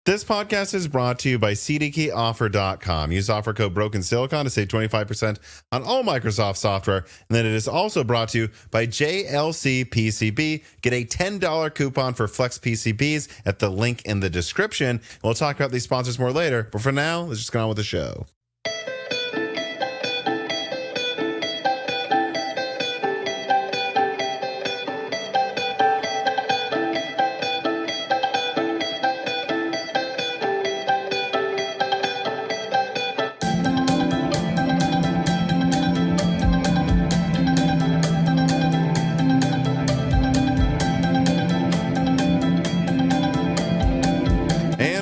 This podcast is brought to you by CDkeyoffer.com. Use offer code BrokenSilicon to save 25% on all Microsoft software. And then it is also brought to you by JLC PCB. Get a $10 coupon for Flex PCBs at the link in the description. We'll talk about these sponsors more later. But for now, let's just get on with the show.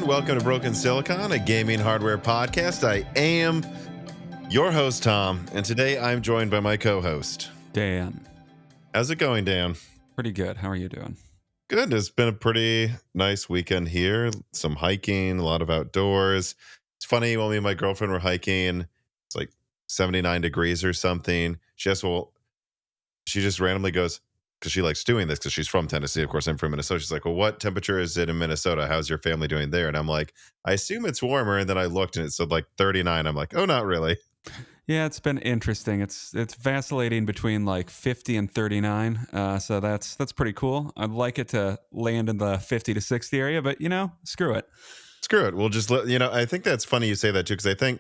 Welcome to Broken Silicon, a gaming hardware podcast. I am your host, Tom, and today I'm joined by my co-host, Dan. How's it going, Dan? Pretty good. How are you doing? Good. It's been a pretty nice weekend here. Some hiking, a lot of outdoors. It's funny, when me and my girlfriend were hiking, it's like 79 degrees or something. She just randomly goes, because she likes doing this because she's from Tennessee. Of course, I'm from Minnesota. She's like, well, what temperature is it in Minnesota? How's your family doing there? And I'm like, I assume it's warmer. And then I looked and it said like 39. I'm like, oh, not really. Yeah, it's been interesting. It's vacillating between like 50 and 39. So that's pretty cool. I'd like it to land in the 50 to 60 area, but screw it. Screw it. We'll just let, I think that's funny you say that too, because I think,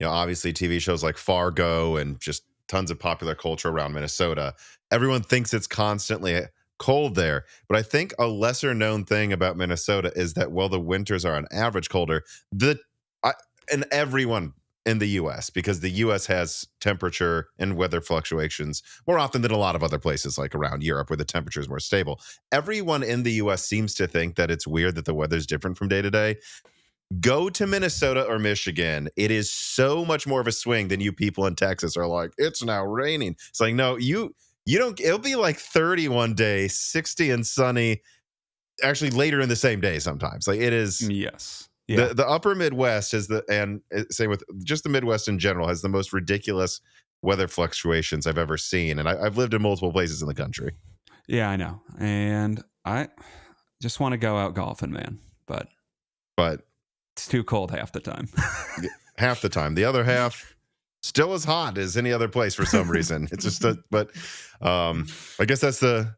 obviously TV shows like Fargo and just tons of popular culture around Minnesota. Everyone thinks it's constantly cold there. But I think a lesser known thing about Minnesota is that while the winters are on average colder, and everyone in the U.S., because the U.S. has temperature and weather fluctuations more often than a lot of other places like around Europe where the temperature is more stable. Everyone in the U.S. seems to think that it's weird that the weather's different from day to day. Go to Minnesota or Michigan. It is so much more of a swing than you people in Texas are like, it's now raining. It's like, no, you don't. It'll be like 30 one day, 60 and sunny, actually later in the same day sometimes. Like it is. Yes. Yeah. The upper Midwest is same with just the Midwest in general, has the most ridiculous weather fluctuations I've ever seen. And I've lived in multiple places in the country. Yeah, I know. And I just want to go out golfing, man. But it's too cold half the time. Half the time. The other half still as hot as any other place for some reason. It's just I guess that's the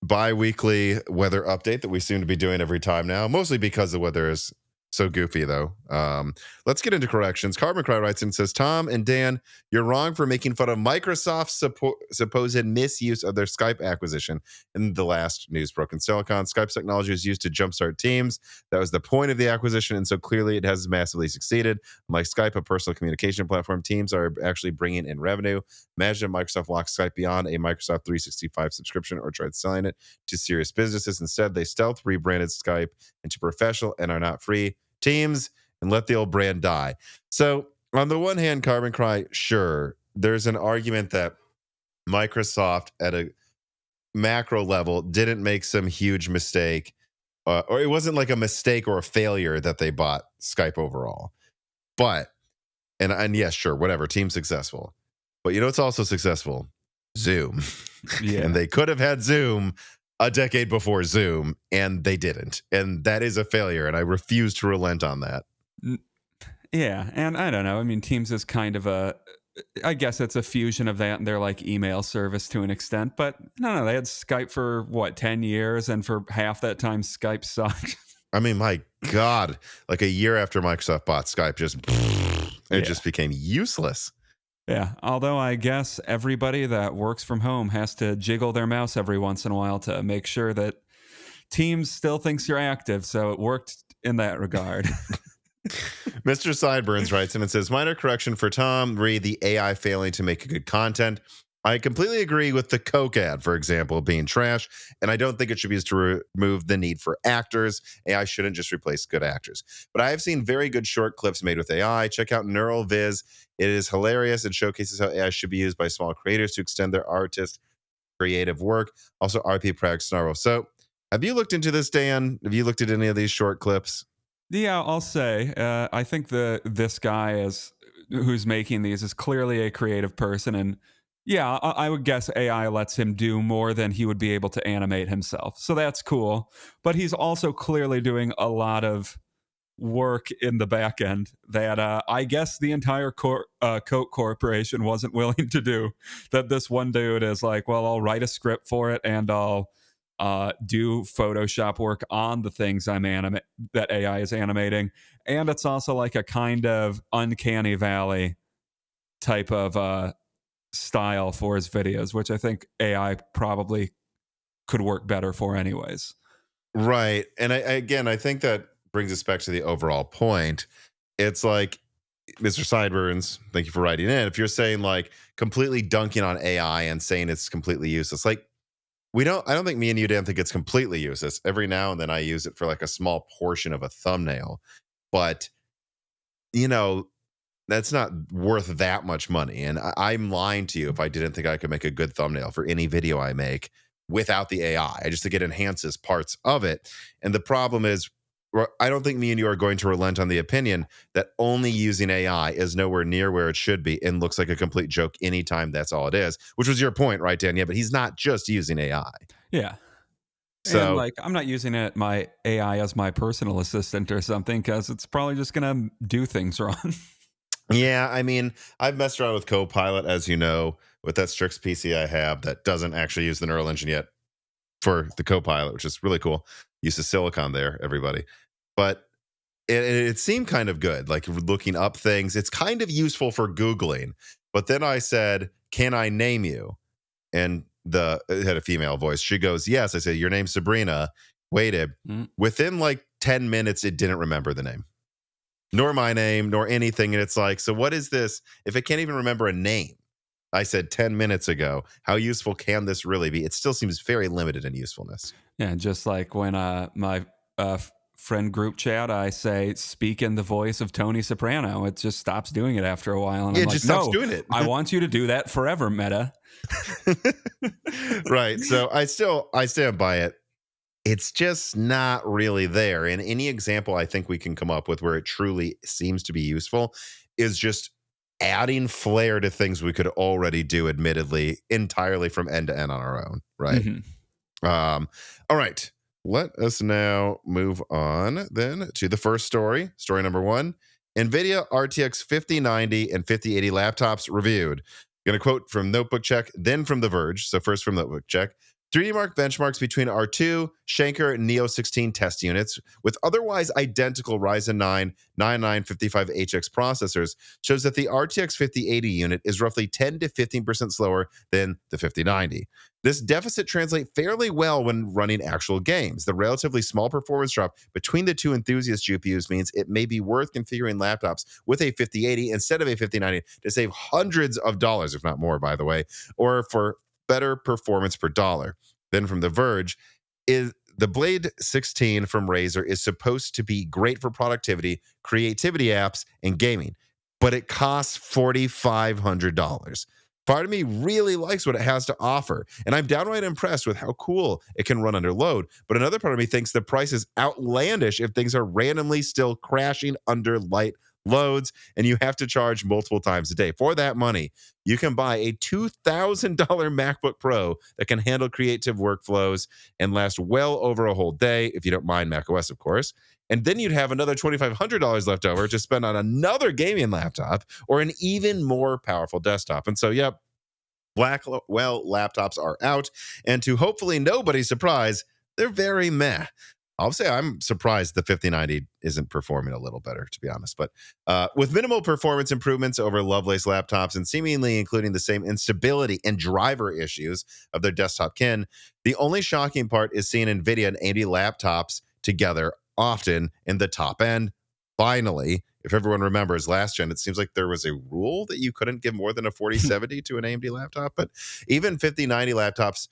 bi-weekly weather update that we seem to be doing every time now, mostly because the weather is so goofy, though. Let's get into corrections. Carbon Cry writes and says, Tom and Dan, you're wrong for making fun of Microsoft's supposed misuse of their Skype acquisition in the last news. Broken Silicon. Skype's technology is used to jumpstart teams. That was the point of the acquisition, and so clearly it has massively succeeded. Unlike Skype, a personal communication platform, teams are actually bringing in revenue. Imagine if Microsoft locked Skype beyond a Microsoft 365 subscription or tried selling it to serious businesses. Instead, they stealth rebranded Skype into professional and are not free teams and let the old brand die. So on the one hand, Carbon Cry, sure, there's an argument that Microsoft at a macro level didn't make some huge mistake, or it wasn't like a mistake or a failure that they bought Skype overall. But, and yes, sure, whatever, team successful. But it's also successful? Zoom. Yeah. And they could have had Zoom a decade before Zoom, and they didn't. And that is a failure, and I refuse to relent on that. Yeah, and I don't know. I mean, Teams is kind of I guess it's a fusion of that and their like email service to an extent. But no, they had Skype for 10 years, and for half that time, Skype sucked. I mean, my God, like a year after Microsoft bought Skype, just became useless. Yeah, although I guess everybody that works from home has to jiggle their mouse every once in a while to make sure that Teams still thinks you're active. So it worked in that regard. Mr. Sideburns writes and it says, minor correction for Tom, read the AI failing to make good content. I completely agree with the Coke ad, for example, being trash, and I don't think it should be used to remove the need for actors. AI shouldn't just replace good actors. But I have seen very good short clips made with AI. Check out Neural Viz. It is hilarious and showcases how AI should be used by small creators to extend their artist creative work. Also, RP Prague Snarl. So, have you looked into this, Dan? Have you looked at any of these short clips? Yeah, I'll say. I think this guy who's making these is clearly a creative person, and Yeah, I would guess AI lets him do more than he would be able to animate himself. So that's cool. But he's also clearly doing a lot of work in the back end that I guess the entire Coke Corporation wasn't willing to do. That this one dude is like, well, I'll write a script for it and I'll do Photoshop work on the things that AI is animating. And it's also like a kind of uncanny valley type of style for his videos, which I think AI probably could work better for anyways. Right. And again, I think that brings us back to the overall point. It's like, Mr. Sideburns, thank you for writing in. If you're saying like completely dunking on AI and saying it's completely useless, like I don't think me and you, Dan, think it's completely useless. Every now and then I use it for like a small portion of a thumbnail. But, you know, that's not worth that much money. And I'm lying to you if I didn't think I could make a good thumbnail for any video I make without the AI. I just think it enhances parts of it. And the problem is, I don't think me and you are going to relent on the opinion that only using AI is nowhere near where it should be and looks like a complete joke anytime that's all it is, which was your point, right, Dan? Yeah, but he's not just using AI. Yeah. And So like, I'm not using my AI as my personal assistant or something because it's probably just going to do things wrong. yeah, I mean, I've messed around with Copilot, as you know, with that Strix PC I have that doesn't actually use the neural engine yet for the Copilot, which is really cool. Uses silicon there, everybody. But it seemed kind of good, like looking up things. It's kind of useful for Googling. But then I said, can I name you? And it had a female voice. She goes, yes. I said, your name's Sabrina. Waited. Mm. Within like 10 minutes, it didn't remember the name, nor my name, nor anything. And it's like, so what is this? If it can't even remember a name, I said 10 minutes ago, how useful can this really be? It still seems very limited in usefulness. Yeah, just like when my friend group chat, I say, speak in the voice of Tony Soprano. It just stops doing it after a while. And Yeah, I'm it like, just stops no, doing it. I want you to do that forever, Meta. Right. So I stand by it. It's just not really there. And any example I think we can come up with where it truly seems to be useful is just adding flair to things we could already do, admittedly, entirely from end to end on our own. Right. Mhm. All right. Let us now move on then to the first story. Story number one: Nvidia RTX 5090 and 5080 laptops reviewed. Going to quote from Notebook Check, then from The Verge. So first from Notebook Check. 3D Mark benchmarks between R2, Shanker, Neo 16 test units with otherwise identical Ryzen 9 9955HX processors shows that the RTX 5080 unit is roughly 10 to 15% slower than the 5090. This deficit translates fairly well when running actual games. The relatively small performance drop between the two enthusiast GPUs means it may be worth configuring laptops with a 5080 instead of a 5090 to save hundreds of dollars, if not more, by the way, or for better performance per dollar. Then from The Verge, is the Blade 16 from Razer is supposed to be great for productivity, creativity apps, and gaming, but it costs $4,500. Part of me really likes what it has to offer, and I'm downright impressed with how cool it can run under load. But another part of me thinks the price is outlandish if things are randomly still crashing under light loads and you have to charge multiple times a day. For that money, you can buy a $2,000 MacBook Pro that can handle creative workflows and last well over a whole day, if you don't mind macOS, of course. And then you'd have another $2,500 left over to spend on another gaming laptop or an even more powerful desktop. And so, yep, Blackwell laptops are out. And to hopefully nobody's surprise, they're very meh. I'll say I'm surprised the 5090 isn't performing a little better, to be honest. But with minimal performance improvements over Lovelace laptops and seemingly including the same instability and driver issues of their desktop kin, the only shocking part is seeing NVIDIA and AMD laptops together often in the top end. Finally, if everyone remembers last gen, it seems like there was a rule that you couldn't give more than a 4070 to an AMD laptop. But even 5090 laptops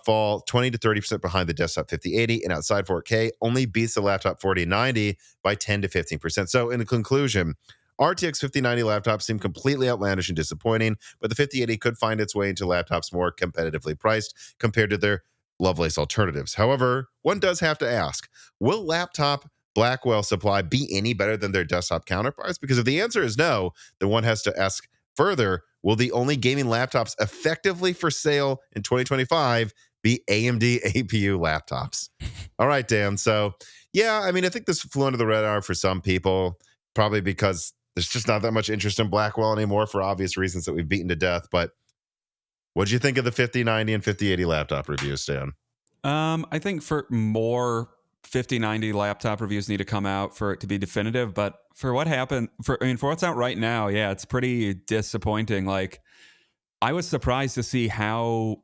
fall 20 to 30% behind the desktop 5080, and outside 4K only beats the laptop 4090 by 10 to 15%. So in conclusion, RTX 5090 laptops seem completely outlandish and disappointing, but the 5080 could find its way into laptops more competitively priced compared to their Lovelace alternatives. However, one does have to ask, will laptop Blackwell supply be any better than their desktop counterparts? Because if the answer is no, then one has to ask Further, will the only gaming laptops effectively for sale in 2025 be AMD APU laptops? All right, Dan. So, yeah, I mean, I think this flew under the radar for some people, probably because there's just not that much interest in Blackwell anymore for obvious reasons that we've beaten to death. But what did you think of the 5090 and 5080 laptop reviews, Dan? I think for more 5090 laptop reviews need to come out for it to be definitive. But for what happened, for what's out right now, yeah, it's pretty disappointing. Like, I was surprised to see how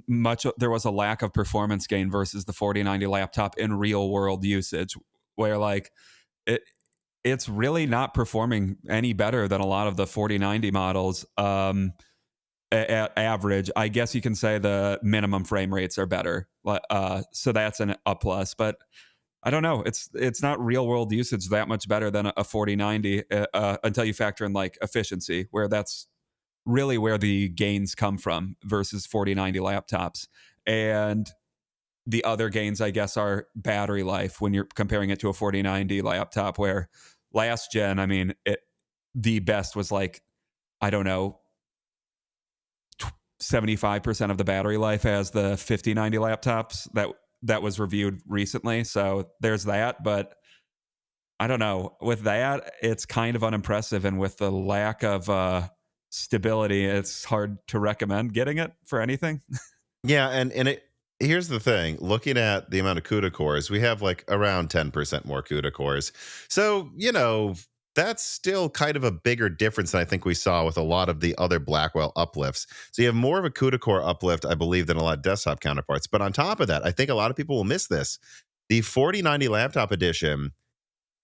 much there was a lack of performance gain versus the 4090 laptop in real world usage, where like it it's really not performing any better than a lot of the 4090 models. At average, I guess you can say the minimum frame rates are better. So that's a plus. But I don't know. It's not real world usage that much better than a 4090 until you factor in like efficiency, where that's really where the gains come from versus 4090 laptops. And the other gains, I guess, are battery life when you're comparing it to a 4090 laptop, where last gen, I mean, the best was like, I don't know, 75% of the battery life as the 5090 laptops that was reviewed recently. So there's that. But I don't know. With that, it's kind of unimpressive. And with the lack of stability, it's hard to recommend getting it for anything. Yeah, and here's the thing. Looking at the amount of CUDA cores, we have like around 10% more CUDA cores. So, that's still kind of a bigger difference than I think we saw with a lot of the other Blackwell uplifts. So you have more of a CUDA core uplift, I believe, than a lot of desktop counterparts. But on top of that, I think a lot of people will miss this. The 4090 laptop edition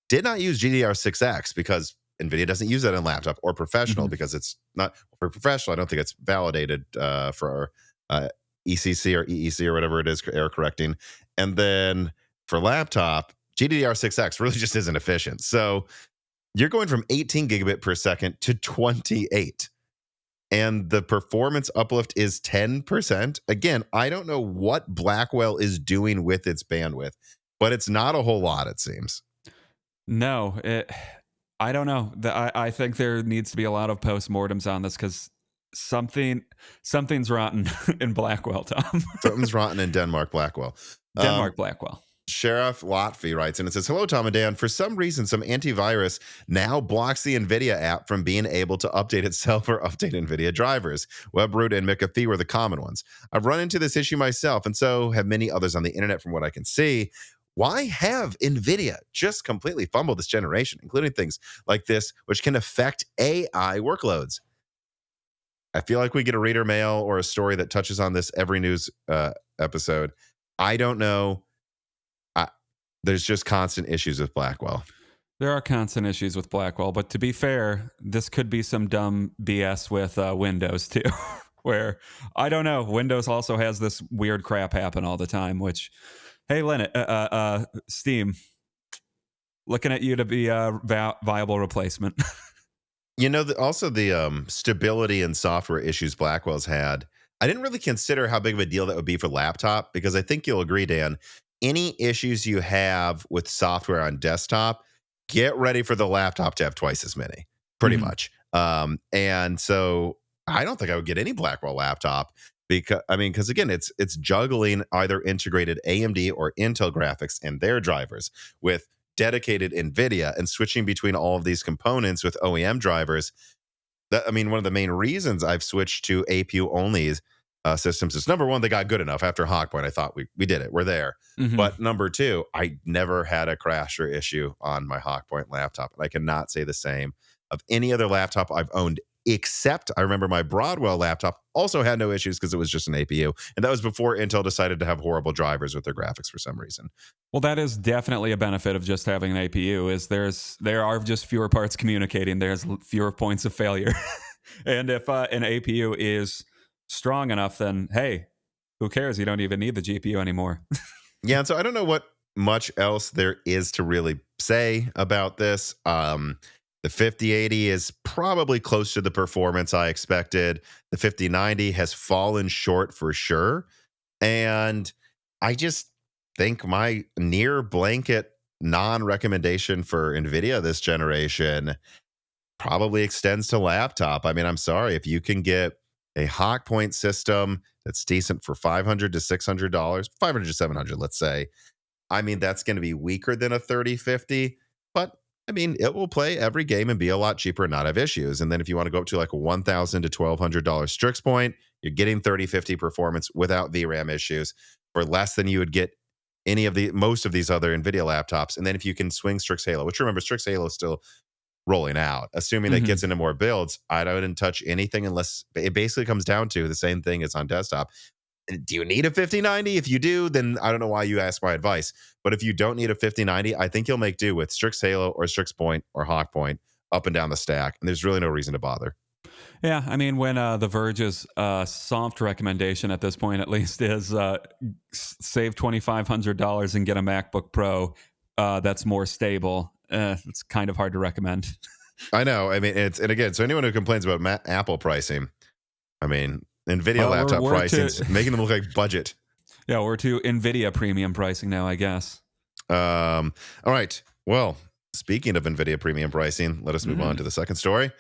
did not use GDR6X because NVIDIA doesn't use that in laptop, or professional Mhm. because it's not for professional. I don't think it's validated for ECC or EEC or whatever it is, error correcting. And then for laptop, GDDR6X really just isn't efficient. So you're going from 18 gigabit per second to 28. And the performance uplift is 10%. Again, I don't know what Blackwell is doing with its bandwidth, but it's not a whole lot, it seems. No, I don't know. I think there needs to be a lot of postmortems on this because something's rotten in Blackwell, Tom. Something's rotten in Denmark, Blackwell. Denmark Blackwell. Sheriff Lotfi writes, and it says, "Hello, Tom and Dan. For some reason, some antivirus now blocks the NVIDIA app from being able to update itself or update NVIDIA drivers. WebRoot and McAfee were the common ones. I've run into this issue myself, and so have many others on the internet from what I can see. Why have NVIDIA just completely fumbled this generation, including things like this, which can affect AI workloads?" I feel like we get a reader mail or a story that touches on this every news episode. I don't know. There's just constant issues with Blackwell. There are constant issues with Blackwell, but to be fair, this could be some dumb BS with Windows too, where I don't know. Windows also has this weird crap happen all the time. Which, hey, Steam, looking at you to be a viable replacement. Also the stability and software issues Blackwell's had. I didn't really consider how big of a deal that would be for laptop, because I think you'll agree, Dan, any issues you have with software on desktop, get ready for the laptop to have twice as many, pretty Mhm. much. And so I don't think I would get any Blackwell laptop because again, it's juggling either integrated AMD or Intel graphics and their drivers with dedicated NVIDIA and switching between all of these components with OEM drivers. One of the main reasons I've switched to APU only systems is, number one, they got good enough after Hawkpoint. I thought we did it. We're there. Mhm. But number two, I never had a crash or issue on my Hawkpoint laptop. And I cannot say the same of any other laptop I've owned, except I remember my Broadwell laptop also had no issues because it was just an APU. And that was before Intel decided to have horrible drivers with their graphics for some reason. Well, that is definitely a benefit of just having an APU. Is there are just fewer parts communicating. There's fewer points of failure, and if an APU is strong enough, then hey, who cares? You don't even need the GPU anymore. Yeah, and so I don't know what much else there is to really say about this. The 5080 is probably close to the performance I expected. The 5090 has fallen short for sure. And I just think my near blanket non recommendation for NVIDIA this generation probably extends to laptop. I mean, I'm sorry, if you can get a Hawk Point system that's decent for $500 to $600, 500 to 700, let's say. I mean, that's going to be weaker than a 3050, but I mean, it will play every game and be a lot cheaper and not have issues. And then if you want to go up to like a $1,000 to $1,200 Strix Point, you're getting 3050 performance without VRAM issues for less than you would get most of these other Nvidia laptops. And then if you can swing Strix Halo, which remember, Strix Halo is still rolling out, assuming that gets into more builds, I don't touch anything unless it basically comes down to the same thing as on desktop. Do you need a 5090? If you do, then I don't know why you ask my advice. But if you don't need a 5090, I think you'll make do with Strix Halo or Strix Point or Hawk Point up and down the stack. And there's really no reason to bother. Yeah, I mean, when The Verge's soft recommendation at this point, at least, is save $2,500 and get a MacBook Pro that's more stable, it's kind of hard to recommend. I know. I mean, and again, so anyone who complains about Apple pricing, I mean, Nvidia laptop pricing making them look like budget. Yeah, we're to Nvidia premium pricing now, I guess. All right. Well, speaking of Nvidia premium pricing, let us move on to the second story.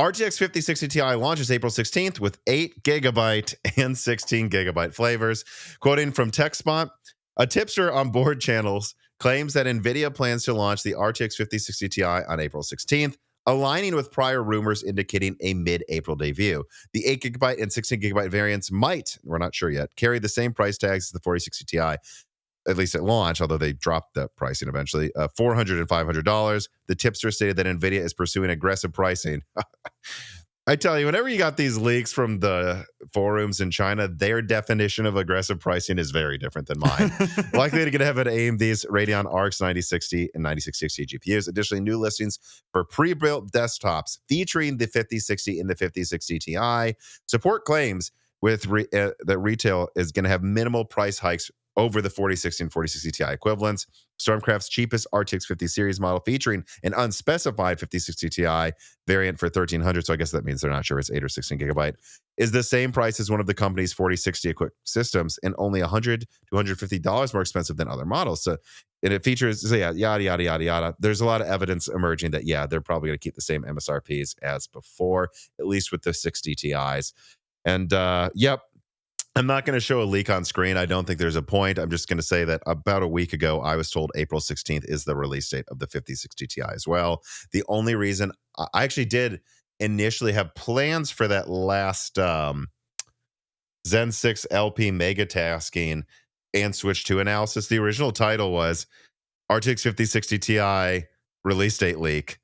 RTX 5060 Ti launches April 16th with 8 gigabyte and 16 gigabyte flavors. Quoting from TechSpot, a tipster on board channels claims that Nvidia plans to launch the RTX 5060 Ti on April 16th, aligning with prior rumors indicating a mid-April debut. The 8 gigabyte and 16 gigabyte variants might, we're not sure yet, carry the same price tags as the 4060 Ti, at least at launch, although they dropped that pricing eventually, $400 and $500. The tipster stated that NVIDIA is pursuing aggressive pricing. I tell you, whenever you got these leaks from the forums in China, their definition of aggressive pricing is very different than mine. Likely to have at AMD's Radeon RX 9060 and 9060 GPUs. Additionally, new listings for pre-built desktops featuring the 5060 and the 5060 Ti. Support claims that retail is going to have minimal price hikes over the 4060 and 4060 Ti equivalents. Stormcraft's cheapest RTX 50 series model featuring an unspecified 5060 Ti variant for $1,300, so I guess that means they're not sure it's 8 or 16 gigabyte, is the same price as one of the company's 4060 equipped systems and only $100 to $150 more expensive than other models. So, and it features, so yeah, yada, yada, yada, yada. There's a lot of evidence emerging that, yeah, they're probably going to keep the same MSRPs as before, at least with the 60 Ti's. And yep, I'm not going to show a leak on screen. I don't think there's a point. I'm just going to say that about a week ago, I was told April 16th is the release date of the 5060 Ti as well. The only reason I actually did initially have plans for that last Zen 6 LP mega tasking and Switch 2 analysis. The original title was RTX 5060 Ti release date leak.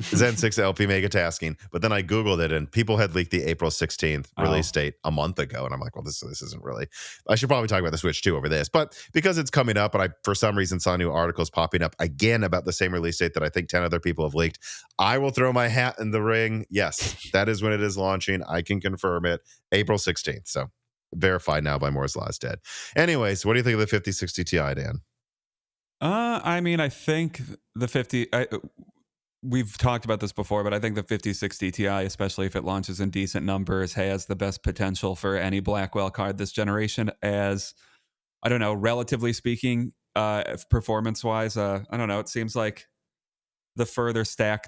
Zen 6 LP mega tasking, but then I googled it and people had leaked the April 16th release date a month ago, and I'm like, well, this isn't really. I should probably talk about the Switch 2 over this, but because it's coming up, and I for some reason saw new articles popping up again about the same release date that I think 10 other people have leaked, I will throw my hat in the ring. Yes, that is when it is launching. I can confirm it, April 16th. So verified now by Moore's Law is dead. Anyways, what do you think of the 5060 Ti, Dan? I mean, I think the 50. We've talked about this before, but I think the 5060 Ti, especially if it launches in decent numbers, has the best potential for any Blackwell card this generation as, I don't know, relatively speaking, performance-wise. I don't know. It seems like the further stack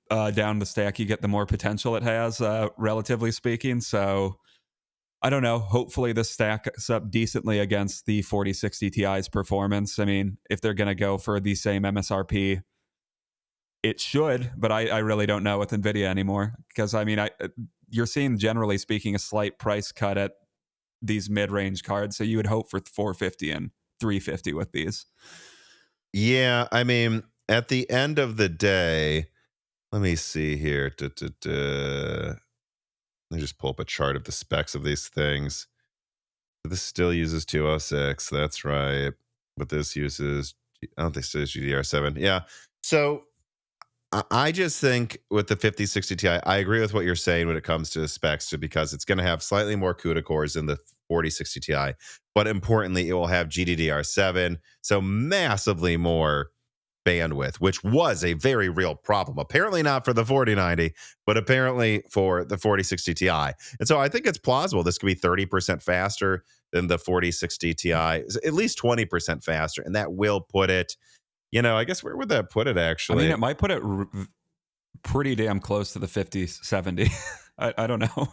down the stack you get, the more potential it has, relatively speaking. So I don't know. Hopefully this stacks up decently against the 4060 Ti's performance. I mean, if they're going to go for the same MSRP, it should, but I really don't know with NVIDIA anymore, because I mean, you're seeing, generally speaking, a slight price cut at these mid-range cards, so you would hope for 450 and 350 with these. Yeah, I mean, at the end of the day, let me see here. Let me just pull up a chart of the specs of these things. This still uses 206, that's right, but this uses, I don't think it says GDR7. Yeah, so I just think with the 5060 Ti, I agree with what you're saying when it comes to the specs, because it's going to have slightly more CUDA cores than the 4060 Ti, but importantly, it will have GDDR7, so massively more bandwidth, which was a very real problem. Apparently not for the 4090, but apparently for the 4060 Ti. And so I think it's plausible this could be 30% faster than the 4060 Ti, at least 20% faster, and that will put it, I guess where would that put it actually? I mean, it might put it pretty damn close to the 5070. I don't know.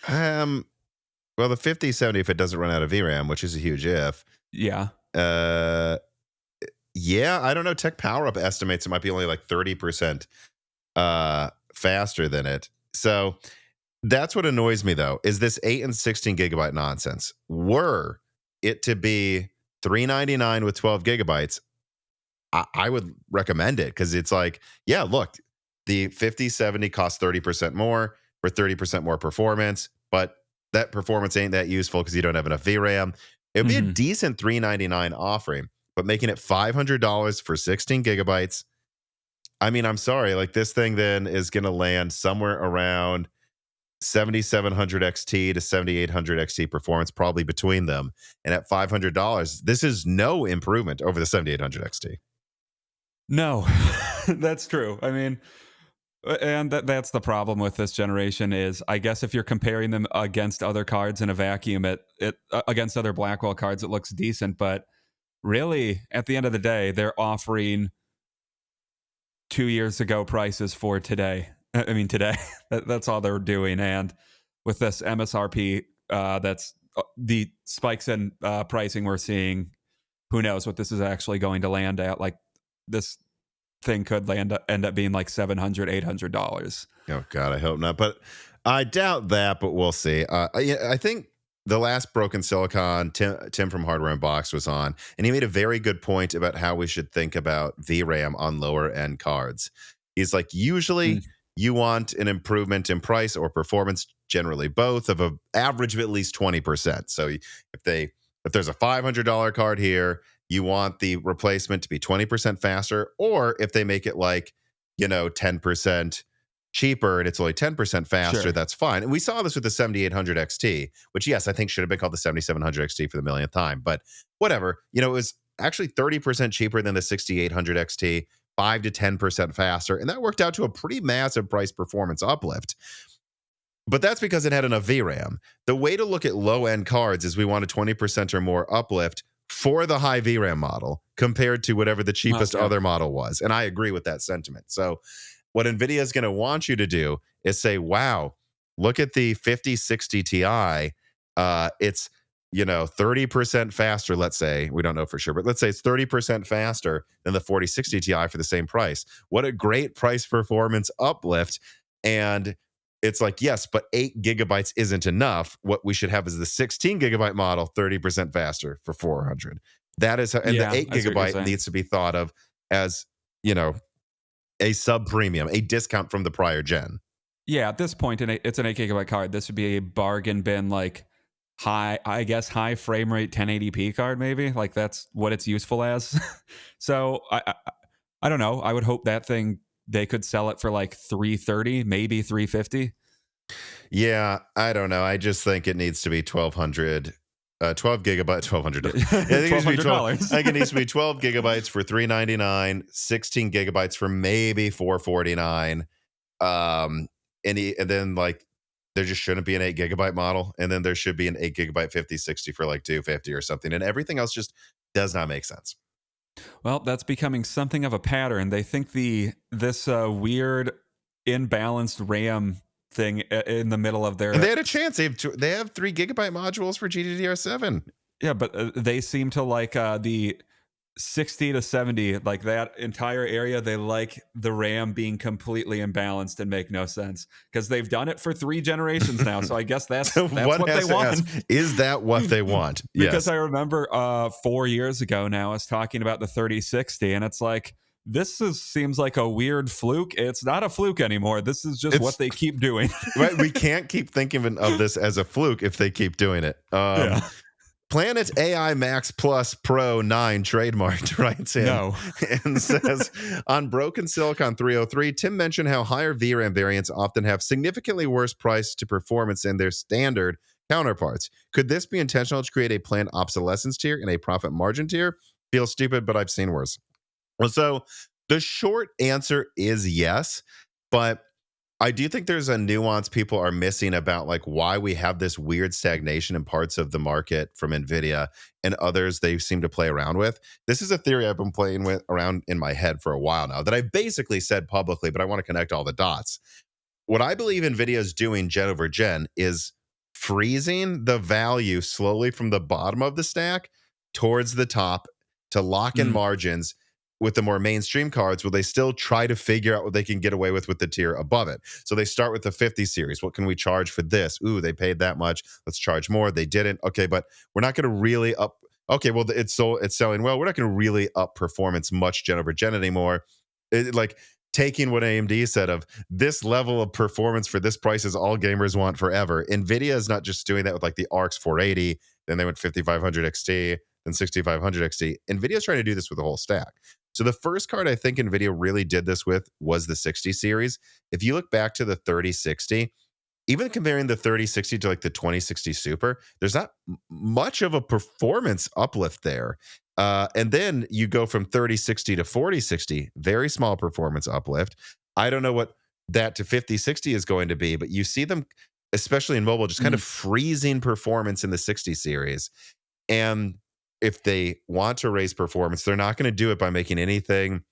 Um, well, the 5070, if it doesn't run out of VRAM, which is a huge if. Yeah. Uh, yeah, I don't know. Tech Power Up estimates it might be only like 30% faster than it. So that's what annoys me though, is this 8 and 16 gigabyte nonsense. Were it to be 399 with 12 gigabytes, I would recommend it because it's like, yeah, look, the 5070 costs 30% more for 30% more performance, but that performance ain't that useful because you don't have enough VRAM. It'd be a Mhm. decent 399 offering, but making it $500 for 16 gigabytes. I mean, I'm sorry, like this thing then is going to land somewhere around 7700 XT to 7800 XT performance, probably between them. And at $500, this is no improvement over the 7800 XT. No, that's true. I mean, and that's the problem with this generation is I guess if you're comparing them against other cards in a vacuum, against other Blackwell cards, it looks decent. But really, at the end of the day, they're offering 2 years ago prices for today. I mean, today. That's all they're doing. And with this MSRP, that's the spikes in pricing we're seeing. Who knows what this is actually going to land at? Like this thing could end up being like $700, $800. Oh God, I hope not. But I doubt that. But we'll see. Yeah, I think the last Broken Silicon, Tim from Hardware Unboxed was on, and he made a very good point about how we should think about VRAM on lower end cards. He's like, usually you want an improvement in price or performance, generally both, of an average of at least 20%. So if there's a $500 card here, you want the replacement to be 20% faster, or if they make it like 10% cheaper and it's only 10% faster, Sure. that's fine. And we saw this with the 7800 XT, which, yes, I think should have been called the 7700 XT for the millionth time, but whatever. It was actually 30% cheaper than the 6800 XT, 5 to 10% faster. And that worked out to a pretty massive price performance uplift. But that's because it had enough VRAM. The way to look at low end cards is we want a 20% or more uplift for the high VRAM model compared to whatever the cheapest Okay. other model was. And I agree with that sentiment. So what NVIDIA is going to want you to do is say, wow, look at the 5060 Ti. It's 30% faster, let's say. We don't know for sure, but let's say it's 30% faster than the 4060 Ti for the same price. What a great price performance uplift. And it's like, yes, but 8 gigabytes isn't enough. What we should have is the 16 gigabyte model, 30% faster for 400. That is how, and the Yeah, 8 I see what you're gigabyte saying. needs to be thought of as, you know, a sub premium, a discount from the prior gen. Yeah, at this point, it's an 8 gigabyte card. This would be a bargain bin, like high frame rate 1080p card, maybe. Like that's what it's useful as. So I don't know. I would hope that thing they could sell it for like 330, maybe 350. Yeah, I don't know. I just think it needs to be 1200, 12 gigabyte, $1,200. Yeah, I think it needs to be 12. $1,200. I think it needs to be 12 gigabytes for 399, 16 gigabytes for maybe 449. And then like there just shouldn't be an 8 gigabyte model, and then there should be an 8 gigabyte 5060 for like 250 or something, and everything else just does not make sense. Well, that's becoming something of a pattern. They think this weird imbalanced RAM thing in the middle of And their they had a chance. They have 3 gigabyte modules for GDDR7. yeah, but they seem to like the 60 to 70, like that entire area. They like the RAM being completely imbalanced and make no sense because they've done it for 3 generations now. So I guess that's So that's one what they has to want. ask, is that what they want? Because Yes. I remember 4 years ago now, I was talking about the 3060, and it's like seems like a weird fluke. It's not a fluke anymore. This is just It's what they keep doing. right. We can't keep thinking of this as a fluke if they keep doing it. Yeah. Planet AI Max Plus Pro 9 trademarked writes in No. and says on Broken Silicon 303, Tim mentioned how higher VRAM variants often have significantly worse price to performance than their standard counterparts. Could this be intentional to create a planned obsolescence tier and a profit margin tier? Feels stupid, but I've seen worse. Well, so the short answer is yes, but I do think there's a nuance people are missing about like why we have this weird stagnation in parts of the market from Nvidia and others they seem to play around with. This is a theory I've been playing with around in my head for a while now that I've basically said publicly, but I want to connect all the dots. What I believe Nvidia is doing gen over gen is freezing the value slowly from the bottom of the stack towards the top to lock in Mm. margins with the more mainstream cards where they still try to figure out what they can get away with the tier above it. So they start with the 50 series. What can we charge for this? Ooh, they paid that much. Let's charge more. They didn't. Okay, but we're not going to really up. Okay, well, it's selling well. We're not going to really up performance much gen over gen anymore. Like taking what AMD said of this level of performance for this price is all gamers want forever. Nvidia is not just doing that with like the RX 480, then they went 5500 XT, then 6500 XT. Nvidia is trying to do this with the whole stack. So the first card I think Nvidia really did this with was the 60 series. If you look back to the 3060, even comparing the 3060 to like the 2060 Super, there's not much of a performance uplift there. And then you go from 3060 to 4060, very small performance uplift. I don't know what that to 5060 is going to be, but you see them, especially in mobile, just kind of freezing performance in the 60 series. And if they want to raise performance, they're not going to do it by making anything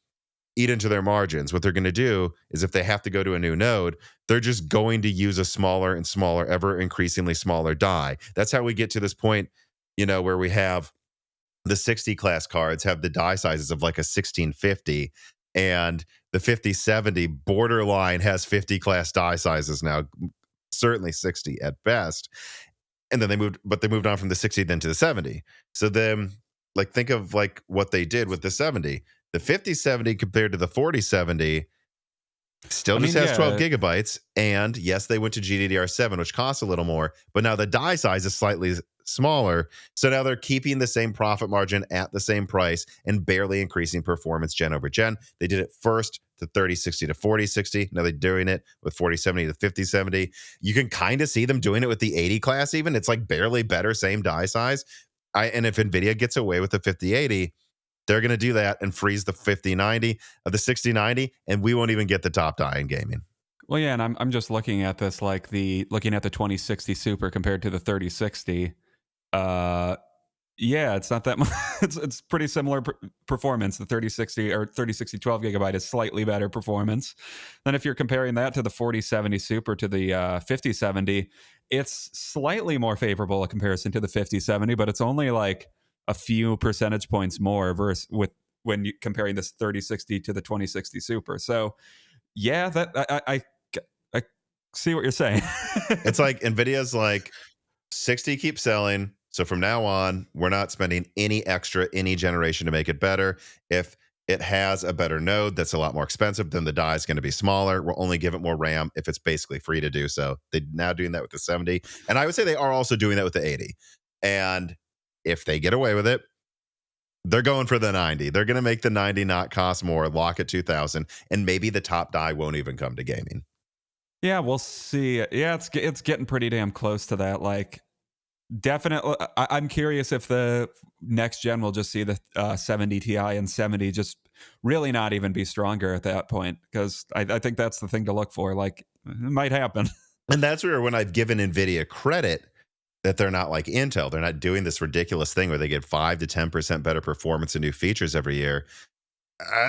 eat into their margins. What they're going to do is if they have to go to a new node, they're just going to use a smaller and smaller, ever increasingly smaller die. That's how we get to this point, where we have the 60 class cards have the die sizes of like a 1650, and the 5070 borderline has 50 class die sizes now, certainly 60 at best. And then they moved on from the 60 then to the 70. So then like think of like what they did with the 70. The 5070 compared to the 4070 still just has 12 gigabytes. And yes, they went to GDDR7, which costs a little more, but now the die size is slightly smaller. So now they're keeping the same profit margin at the same price and barely increasing performance gen over gen. They did it first to 3060 to 4060. Now they're doing it with 4070 to 5070. You can kind of see them doing it with the 80 class even. It's like barely better, same die size. And if NVIDIA gets away with the 5080, they're going to do that and freeze the 5090 of the 6090, and we won't even get the top die in gaming. Well, yeah, and I'm just looking at this like looking at the 2060 Super compared to the 3060. Yeah, it's not that much. It's pretty similar performance. The 3060 or 3060 12 gigabyte is slightly better performance. Then if you're comparing that to the 4070 Super to the 5070, it's slightly more favorable a comparison to the 5070, but it's only like a few percentage points more versus when you comparing this 3060 to the 2060 Super. So yeah, that I see what you're saying. It's like NVIDIA's like 60 keeps selling. So from now on, we're not spending any extra any generation to make it better. If it has a better node that's a lot more expensive, then the die is going to be smaller. We'll only give it more RAM if it's basically free to do so. They're now doing that with the 70. And I would say they are also doing that with the 80. And if they get away with it, they're going for the 90. They're going to make the 90 not cost more, lock at 2000, and maybe the top die won't even come to gaming. Yeah, we'll see. Yeah, it's getting pretty damn close to that. Like, definitely, I'm curious if the next gen will just see the 70 Ti and 70 just really not even be stronger at that point, because I think that's the thing to look for. Like, it might happen. And that's where when I've given NVIDIA credit that they're not like Intel. They're not doing this ridiculous thing where they get 5 to 10% better performance and new features every year.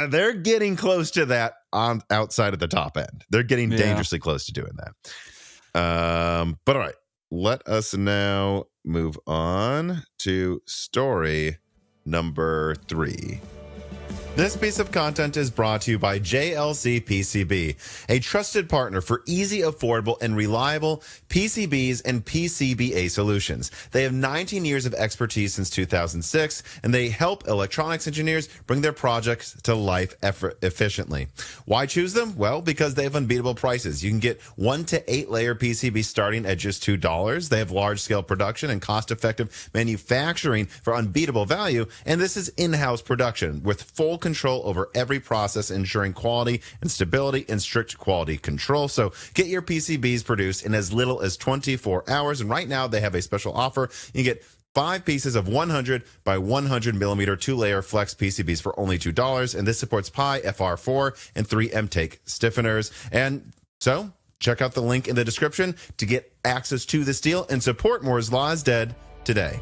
They're getting close to that on outside of the top end. They're getting dangerously close to doing that. But all right, let us now move on to story number 3. This piece of content is brought to you by JLC PCB, a trusted partner for easy, affordable, and reliable PCBs and PCBA solutions. They have 19 years of expertise since 2006, and they help electronics engineers bring their projects to life efficiently. Why choose them? Well, because they have unbeatable prices. You can get 1 to 8 layer PCB starting at just $2. They have large-scale production and cost-effective manufacturing for unbeatable value, and this is in-house production with full control over every process, ensuring quality and stability and strict quality control. So get your PCBs produced in as little as 24 hours. And right now they have a special offer. You get 5 pieces of 100 by 100 millimeter 2-layer flex PCBs for only $2. And this supports Pi, FR4, and 3 MTake stiffeners. And so Check out the link in the description to get access to this deal and support Moore's Law is Dead today.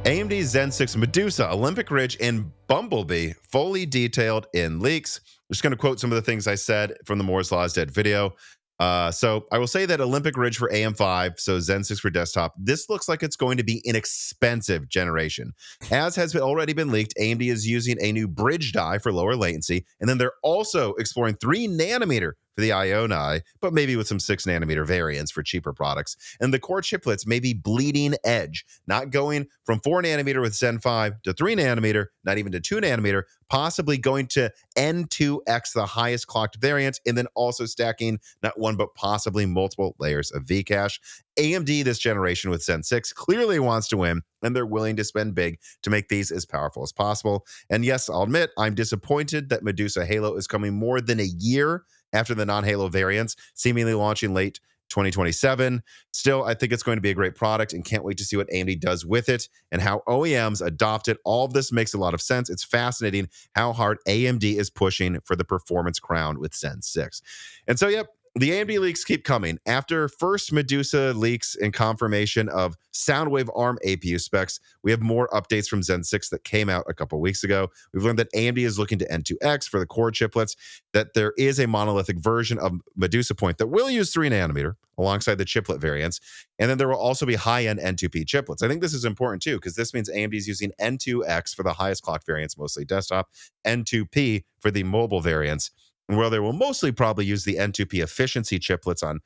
AMD Zen 6 Medusa, Olympic Ridge, and Bumblebee fully detailed in leaks. I'm just going to quote some of the things I said from the Moore's Law is Dead video. So I will say that Olympic Ridge for AM5, so Zen 6 for desktop, this looks like it's going to be an expensive generation. As has already been leaked, AMD is using a new bridge die for lower latency, and then they're also exploring 3 nanometer for the IO9, but maybe with some 6 nanometer variants for cheaper products. And the core chiplets may be bleeding edge, not going from 4 nanometer with Zen 5 to 3 nanometer, not even to 2 nanometer, possibly going to N2X, the highest clocked variant, and then also stacking not one, but possibly multiple layers of Vcache. AMD this generation with Zen 6 clearly wants to win, and they're willing to spend big to make these as powerful as possible. And yes, I'll admit, I'm disappointed that Medusa Halo is coming more than a year after the non-Halo variants, seemingly launching late 2027. Still, I think it's going to be a great product and can't wait to see what AMD does with it and how OEMs adopt it. All of this makes a lot of sense. It's fascinating how hard AMD is pushing for the performance crown with Zen 6. And so, yep, the AMD leaks keep coming. After first Medusa leaks and confirmation of Soundwave ARM APU specs, we have more updates from Zen 6 that came out a couple weeks ago. We've learned that AMD is looking to N2X for the core chiplets, that there is a monolithic version of Medusa Point that will use 3 nanometer alongside the chiplet variants, and then there will also be high-end N2P chiplets. I think this is important too, because this means AMD is using N2X for the highest clock variants, mostly desktop, N2P for the mobile variants, and where they will mostly probably use the N2P efficiency chiplets on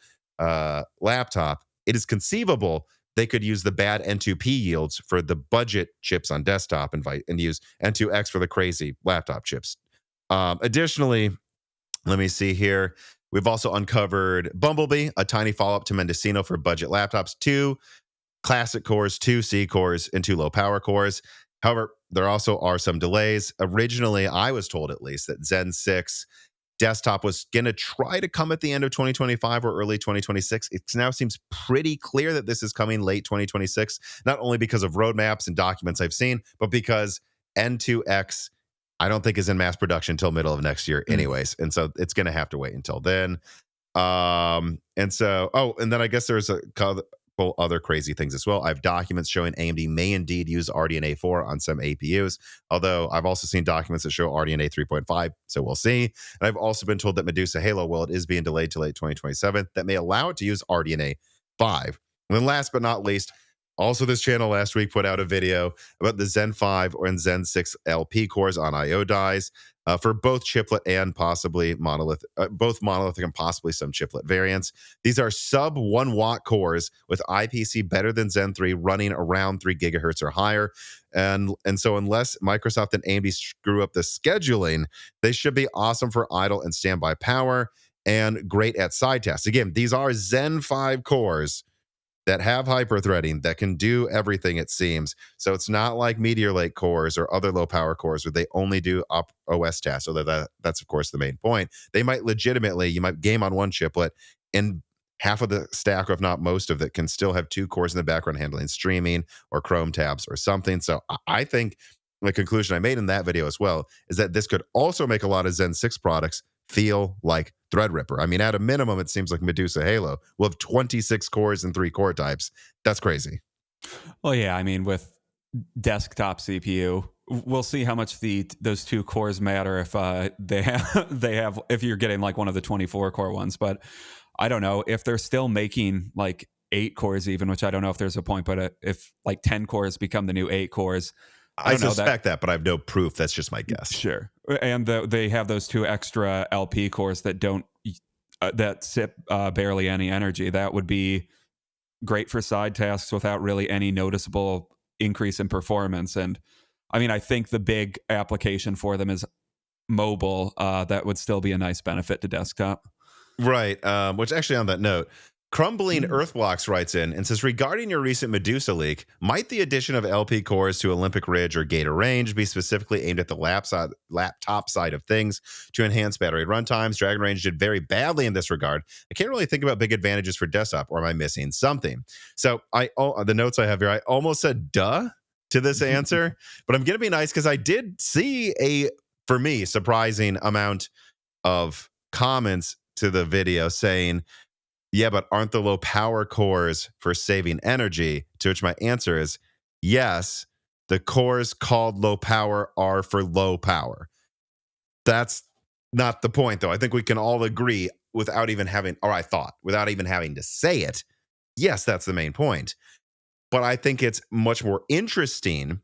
laptop, it is conceivable they could use the bad N2P yields for the budget chips on desktop and use N2X for the crazy laptop chips. Additionally, let me see here. We've also uncovered Bumblebee, a tiny follow-up to Mendocino for budget laptops, 2 classic cores, 2 C cores, and 2 low power cores. However, there also are some delays. Originally, I was told at least that Zen 6 desktop was going to try to come at the end of 2025 or early 2026. It now seems pretty clear that this is coming late 2026, not only because of roadmaps and documents I've seen, but because N2X, I don't think is in mass production until middle of next year anyways. And so it's going to have to wait until then. And then I guess there's a couple other crazy things as well. I have documents showing AMD may indeed use RDNA 4 on some APUs, although I've also seen documents that show RDNA 3.5, so we'll see. And I've also been told that Medusa Halo, well, it is being delayed to late 2027, that may allow it to use RDNA 5. And then last but not least, also this channel last week put out a video about the Zen 5 and Zen 6 LP cores on IO dies for both chiplet and possibly monolithic, both monolithic and possibly some chiplet variants. These are sub 1 watt cores with IPC better than Zen 3 running around 3 gigahertz or higher. And so unless Microsoft and AMD screw up the scheduling, they should be awesome for idle and standby power and great at side tasks. Again, these are Zen 5 cores that have hyperthreading that can do everything, it seems. So it's not like Meteor Lake cores or other low power cores where they only do OS tasks. So that's of course the main point. They might legitimately, you might game on one chiplet and half of the stack, or if not most of it, can still have 2 cores in the background handling streaming or Chrome tabs or something. So I think the conclusion I made in that video as well is that this could also make a lot of Zen 6 products feel like Threadripper. I mean, at a minimum, it seems like Medusa Halo will have 26 cores and 3 core types. That's crazy. Well, yeah, I mean, with desktop CPU, we'll see how much those 2 cores matter if they have if you're getting like one of the 24 core ones. But I don't know if they're still making like 8 cores even, which I don't know if there's a point. But if like 10 cores become the new 8 cores. I suspect that, but I have no proof. That's just my guess. Sure. And they have those 2 extra LP cores that don't that sip barely any energy. That would be great for side tasks without really any noticeable increase in performance. And I mean, I think the big application for them is mobile. That would still be a nice benefit to desktop. Right. Which actually, on that note, Crumbling Earthblocks writes in and says, regarding your recent Medusa leak, might the addition of LP cores to Olympic Ridge or Gator Range be specifically aimed at the laptop side of things to enhance battery runtimes? Dragon Range did very badly in this regard. I can't really think about big advantages for desktop, or am I missing something? So the notes I have here, I almost said duh to this answer, but I'm going to be nice because I did see for me, surprising amount of comments to the video saying, yeah, but aren't the low power cores for saving energy? To which my answer is yes, the cores called low power are for low power. That's not the point, though. I think we can all agree without even having, or I thought, without even having to say it, yes, that's the main point. But I think it's much more interesting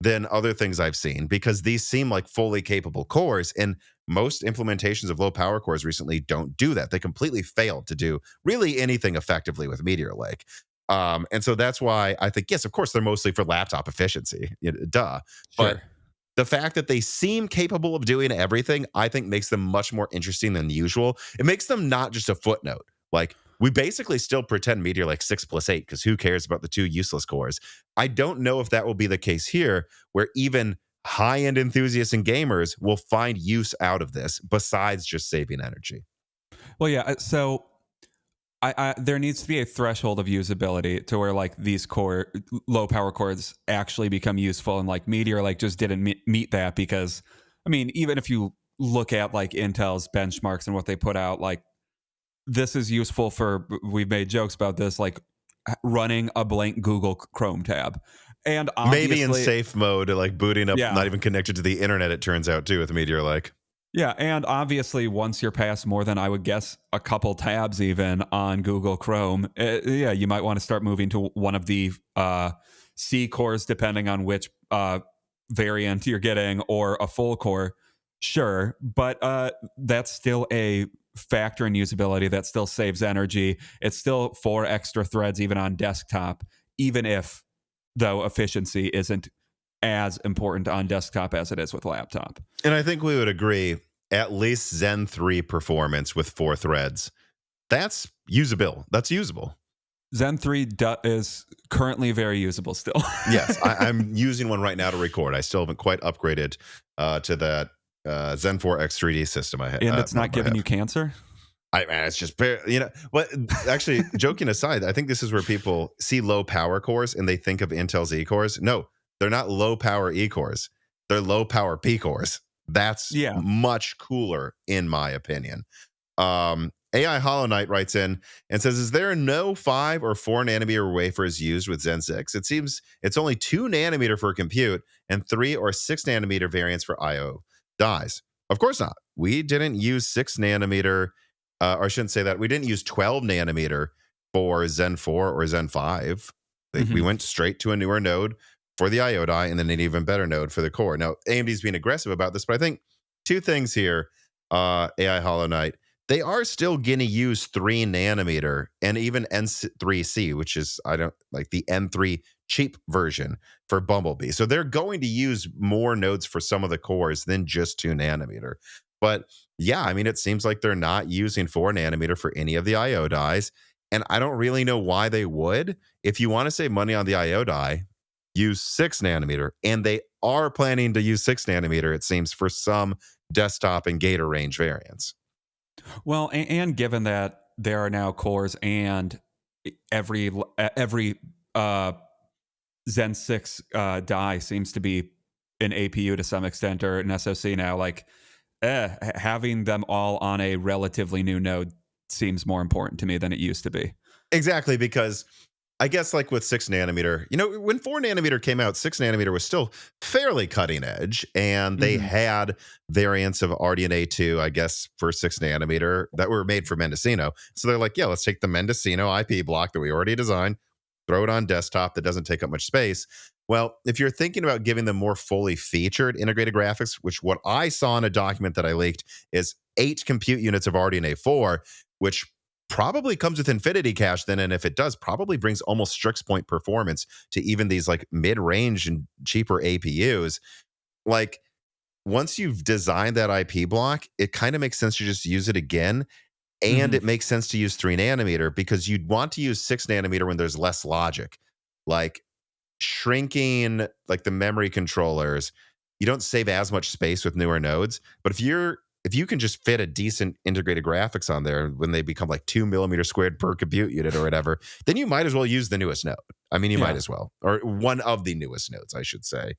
than other things I've seen because these seem like fully capable cores. And most implementations of low power cores recently don't do that. They completely failed to do really anything effectively with Meteor Lake. And so that's why I think, yes, of course, they're mostly for laptop efficiency. Duh. But Sure. the fact that they seem capable of doing everything, I think makes them much more interesting than usual. It makes them not just a footnote. Like, we basically still pretend Meteor like 6+8 because who cares about the two useless cores? I don't know if that will be the case here, where even high-end enthusiasts and gamers will find use out of this besides just saving energy. Well, yeah. So there needs to be a threshold of usability to where like these core low power cores actually become useful, and like Meteor like just didn't meet that because I mean, even if you look at like Intel's benchmarks and what they put out, like this is useful for, we've made jokes about this, like running a blank Google Chrome tab. And Maybe in obviously, safe mode, like booting up, not yeah. even connected to the internet, it turns out, too, with Meteor Lake. Yeah, and obviously, once you're past more than I would guess a couple tabs even on Google Chrome, yeah, you might want to start moving to one of the C cores, depending on which variant you're getting, or a full core. Sure, but that's still a factor in usability. That still saves energy. It's still 4 extra threads even on desktop, even if though efficiency isn't as important on desktop as it is with laptop. And I think we would agree, at least Zen 3 performance with 4 threads. That's usable. That's usable. Zen 3 is currently very usable still. Yes, I'm using one right now to record. I still haven't quite upgraded to that Zen 4 X3D system I And it's not I giving you have. cancer? Man, it's just, what, actually, joking aside, I think this is where people see low power cores and they think of Intel's E cores. No, they're not low power E cores. They're low power P cores. That's Yeah. much cooler, in my opinion. AI Hollow Knight writes in and says, is there no 5 or 4 nanometer wafers used with Zen 6? It seems it's only 2 nanometer for compute and 3 or 6 nanometer variants for IO dies. Of course not. We didn't use 6 nanometer, or I shouldn't say that. We didn't use 12 nanometer for Zen 4 or Zen 5. We went straight to a newer node for the IO die and then an even better node for the core. Now, AMD's being aggressive about this, but I think two things here, AI Hollow Knight. They are still going to use 3 nanometer and even N3C, which is, I don't like the N3 cheap version for Bumblebee. So they're going to use more nodes for some of the cores than just 2 nanometer. But yeah, I mean, it seems like they're not using 4 nanometer for any of the IO dies. And I don't really know why they would. If you want to save money on the IO die, use 6 nanometer. And they are planning to use 6 nanometer, it seems, for some desktop and Gator range variants. Well, and given that there are now cores and every Zen 6 die seems to be an APU to some extent or an SoC now, like having them all on a relatively new node seems more important to me than it used to be. Exactly, because I guess like with 6 nanometer, when 4 nanometer came out, 6 nanometer was still fairly cutting edge, and they had variants of RDNA 2, I guess, for 6 nanometer that were made for Mendocino. So they're like, yeah, let's take the Mendocino IP block that we already designed, throw it on desktop that doesn't take up much space. Well, if you're thinking about giving them more fully featured integrated graphics, which what I saw in a document that I leaked is 8 compute units of RDNA 4, which probably comes with Infinity Cache then, and if it does, probably brings almost Strix point performance to even these like mid-range and cheaper APUs. Like, once you've designed that IP block, it kind of makes sense to just use it again. And it makes sense to use 3 nanometer because you'd want to use 6 nanometer when there's less logic. Like shrinking like the memory controllers, you don't save as much space with newer nodes. But if you can just fit a decent integrated graphics on there when they become like 2 millimeter squared per compute unit or whatever, then you might as well use the newest node. I mean, you might as well, or one of the newest nodes, I should say.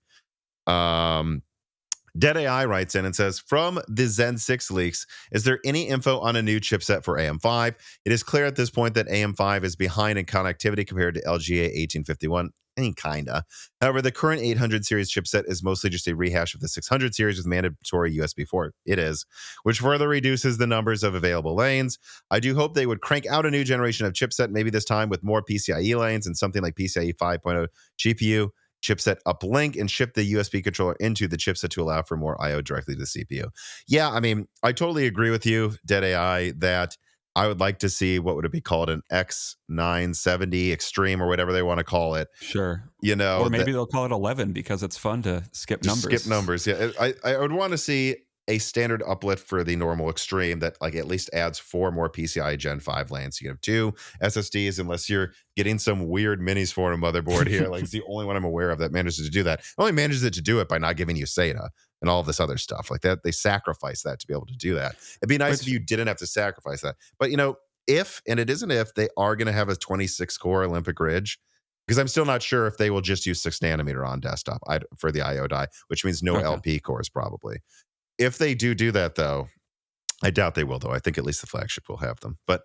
Dead AI writes in and says, from the Zen 6 leaks, is there any info on a new chipset for AM5? It is clear at this point that AM5 is behind in connectivity compared to LGA 1851. Kinda. However, the current 800 series chipset is mostly just a rehash of the 600 series with mandatory USB 4. It is, which further reduces the numbers of available lanes. I do hope they would crank out a new generation of chipset, maybe this time with more PCIe lanes and something like PCIe 5.0 GPU chipset uplink and ship the USB controller into the chipset to allow for more I/O directly to the CPU. Yeah, I mean, I totally agree with you, Dead AI, that I would like to see what would it be called, an X970 Extreme or whatever they want to call it. Sure. You know, Or that maybe they'll call it 11 because it's fun to skip just skip numbers. numbers. Yeah, I would want to see a standard uplift for the normal Extreme that like at least adds 4 more PCI Gen 5 lanes. You have 2 SSDs, unless you're getting some weird minis for a motherboard here. Like it's the only one I'm aware of that manages to do that. Only manages it to do it by not giving you SATA and all this other stuff like that. They sacrifice that to be able to do that. It'd be nice if Which you didn't have to sacrifice that. But you know, if, and it isn't if, they are going to have a 26 core Olympic Ridge, because I'm still not sure if they will just use 6 nanometer on desktop for the IO die, which means no okay. LP cores probably. If they do that, though, I doubt they will, though. I think at least the flagship will have them. But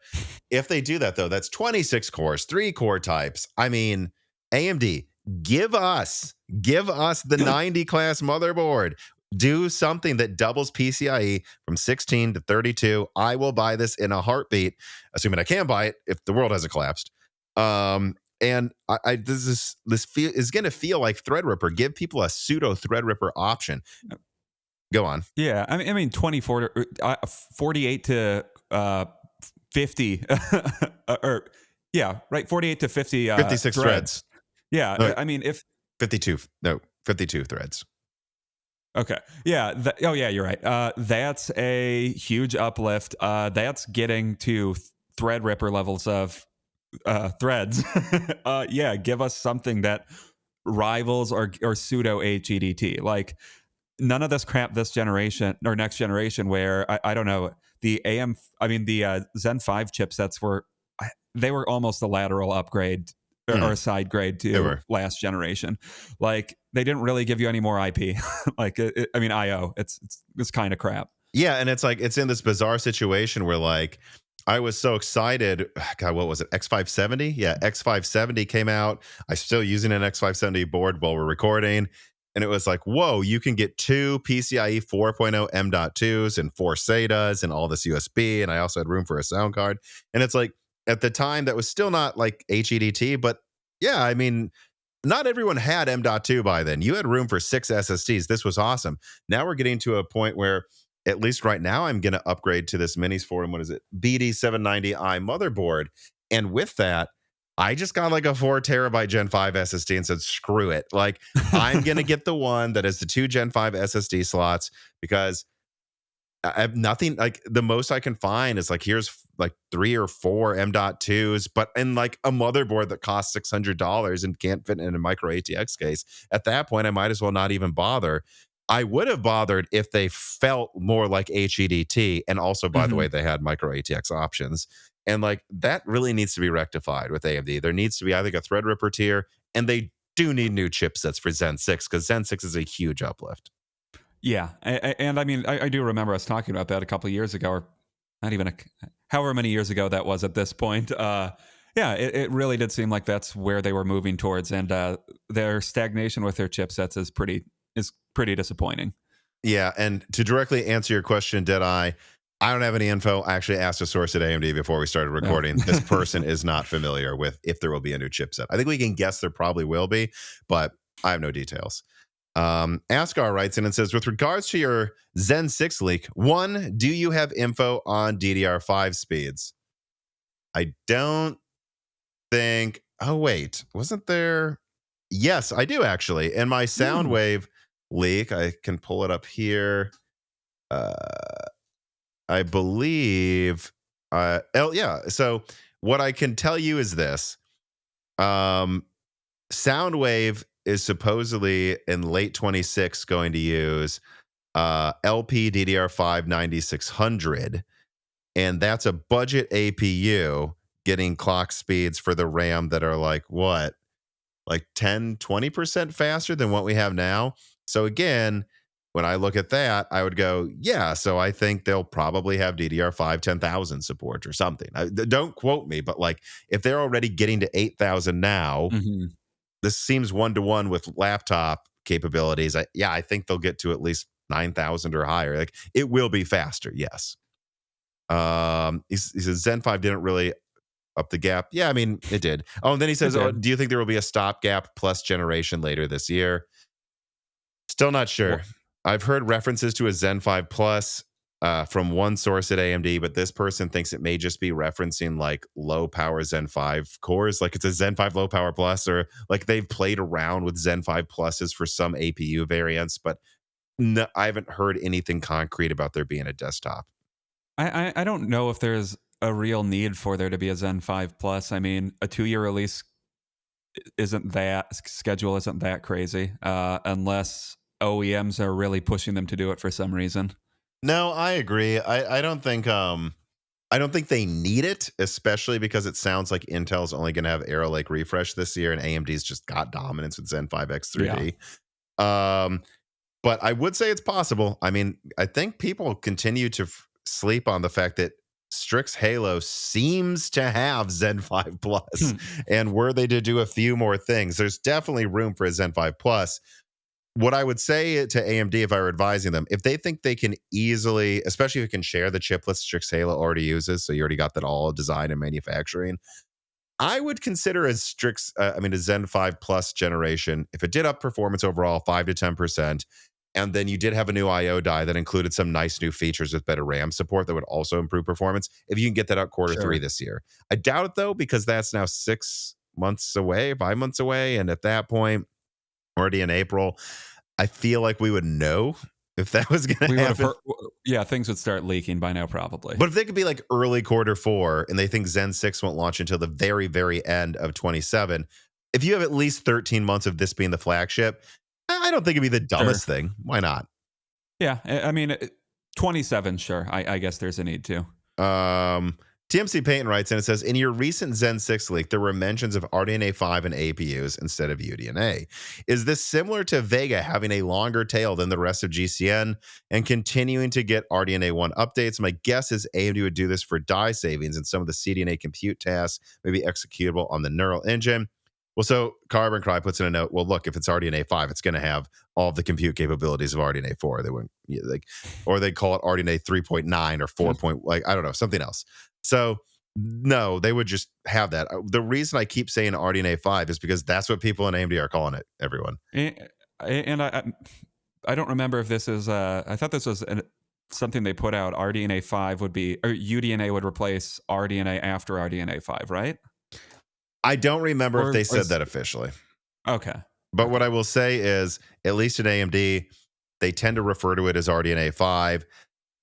if they do that, though, that's 26 cores, 3 core types. I mean, AMD, give us the 90 class motherboard. Do something that doubles PCIe from 16 to 32. I will buy this in a heartbeat, assuming I can buy it if the world hasn't collapsed. And this is going to feel like Threadripper. Give people a pseudo Threadripper option. Go on. Yeah, I mean 24 to 48 to 50 or yeah, right, 48 to 50 56 threads. Yeah, No, I mean if 52 threads. okay. Yeah, oh yeah, you're right. That's a huge uplift. That's getting to Threadripper levels of threads. Yeah, give us something that rivals or pseudo HEDT. Like none of this crap this generation or next generation where I don't know the Zen 5 chipsets they were almost a lateral upgrade or a side grade They to were. last generation. Like they didn't really give you any more IP. Like IO. It's kind of crap. Yeah, and it's like it's in this bizarre situation where like I was so excited. God, what was it? X570? Yeah, X570 came out. I'm still using an X570 board while we're recording. And it was like, whoa, you can get 2 PCIe 4.0 M.2s and 4 SATAs and all this USB. And I also had room for a sound card. And it's like, at the time, that was still not like HEDT. But yeah, I mean, not everyone had M.2 by then. You had room for 6 SSDs. This was awesome. Now we're getting to a point where, at least right now, I'm going to upgrade to this Minis Forum. What is it? BD790i motherboard. And with that, I just got like a 4 terabyte Gen 5 SSD and said, screw it. Like, I'm going to get the one that has the 2 Gen 5 SSD slots because I have nothing, like the most I can find is like, here's like 3 or 4 M.2s, but in like a motherboard that costs $600 and can't fit in a micro ATX case. At that point, I might as well not even bother. I would have bothered if they felt more like HEDT. And also, by the way, they had micro ATX options. And like that really needs to be rectified with AMD. There needs to be, I think, a Threadripper tier, and they do need new chipsets for Zen 6 because Zen 6 is a huge uplift. Yeah, and I mean, I do remember us talking about that a couple of years ago, or not even however many years ago that was at this point. Yeah, it really did seem like that's where they were moving towards, and their stagnation with their chipsets is pretty disappointing. Yeah, and to directly answer your question, Deadeye, I don't have any info. I actually asked a source at AMD before we started recording. This person is not familiar with if there will be a new chipset. I think we can guess there probably will be, but I have no details. Askar writes in and says, with regards to your Zen 6 leak, 1, do you have info on DDR5 speeds? I don't think. Oh, wait. Wasn't there? Yes, I do actually. In my Soundwave leak, I can pull it up here. I believe. Yeah. So what I can tell you is this. Soundwave is supposedly in late 26 going to use LP DDR5 9600, and that's a budget APU getting clock speeds for the RAM that are like what, like 10-20% faster than what we have now. So again, when I look at that, I would go, yeah, so I think they'll probably have DDR5 10,000 support or something. Don't quote me, but like if they're already getting to 8,000 now, Mhm. this seems one to one with laptop capabilities. I think they'll get to at least 9,000 or higher. Like it will be faster. Yes. He says Zen 5 didn't really up the gap. Yeah, I mean, it did. Oh, and then he It says, oh, did. do you think there will be a stopgap plus generation later this year? Still not Wha sure. I've heard references to a Zen 5 Plus from one source at AMD, but this person thinks it may just be referencing like low power Zen 5 cores, like it's a Zen 5 low power plus, or like they've played around with Zen 5 pluses for some APU variants, but no, I haven't heard anything concrete about there being a desktop. I don't know if there's a real need for there to be a Zen 5 Plus. I mean, a 2-year release isn't that schedule isn't that crazy, unless OEMs are really pushing them to do it for some reason. No, I agree. I don't think they need it, especially because it sounds like Intel's only going to have Arrow Lake refresh this year, and AMD's just got dominance with Zen 5X Yeah, 3D. Um, but I would say it's possible. I mean, I think people continue to sleep on the fact that Strix Halo seems to have Zen 5 Plus, Hmm. and were they to do a few more things, there's definitely room for a Zen 5 Plus. What I would say to AMD if I were advising them, if they think they can easily, especially if you can share the chiplets Strix Halo already uses, so you already got that all design and manufacturing, I would consider a Zen 5 Plus generation, if it did up performance overall 5 to 10%, and then you did have a new IO die that included some nice new features with better RAM support that would also improve performance, if you can get that out quarter three Sure. this year. I doubt it though, because that's now 6 months away, 5 months away. And at that point, already in April, I feel like we would know if that was going We to would have happen. heard, yeah, things would start leaking by now, probably. But if they could be like early quarter four and they think Zen 6 won't launch until the very, very end of 27, if you have at least 13 months of this being the flagship, I don't think it'd be the Sure. dumbest thing. Why not? Yeah, I mean, 27, sure. I guess there's a need to. Um, TMC Payton writes, and it says, in your recent Zen 6 leak, there were mentions of RDNA 5 and APUs instead of UDNA. Is this similar to Vega having a longer tail than the rest of GCN and continuing to get RDNA 1 updates? My guess is AMD would do this for die savings and some of the CDNA compute tasks may be executable on the neural engine. Well, so Carbon Cry puts in a note, well, look, if it's RDNA 5, it's going to have all of the compute capabilities of RDNA 4. They wouldn't, like, or they call it RDNA 3.9 or 4. Like, I don't know, something else. So no, they would just have that. The reason I keep saying RDNA 5 is because that's what people in AMD are calling it, everyone. And I don't remember if this is. I thought this was something they put out. RDNA 5 would be, or UDNA would replace RDNA after RDNA 5, right? I don't remember if they Or said is, that officially. okay, But what okay, I will say is, at least in AMD, they tend to refer to it as RDNA 5.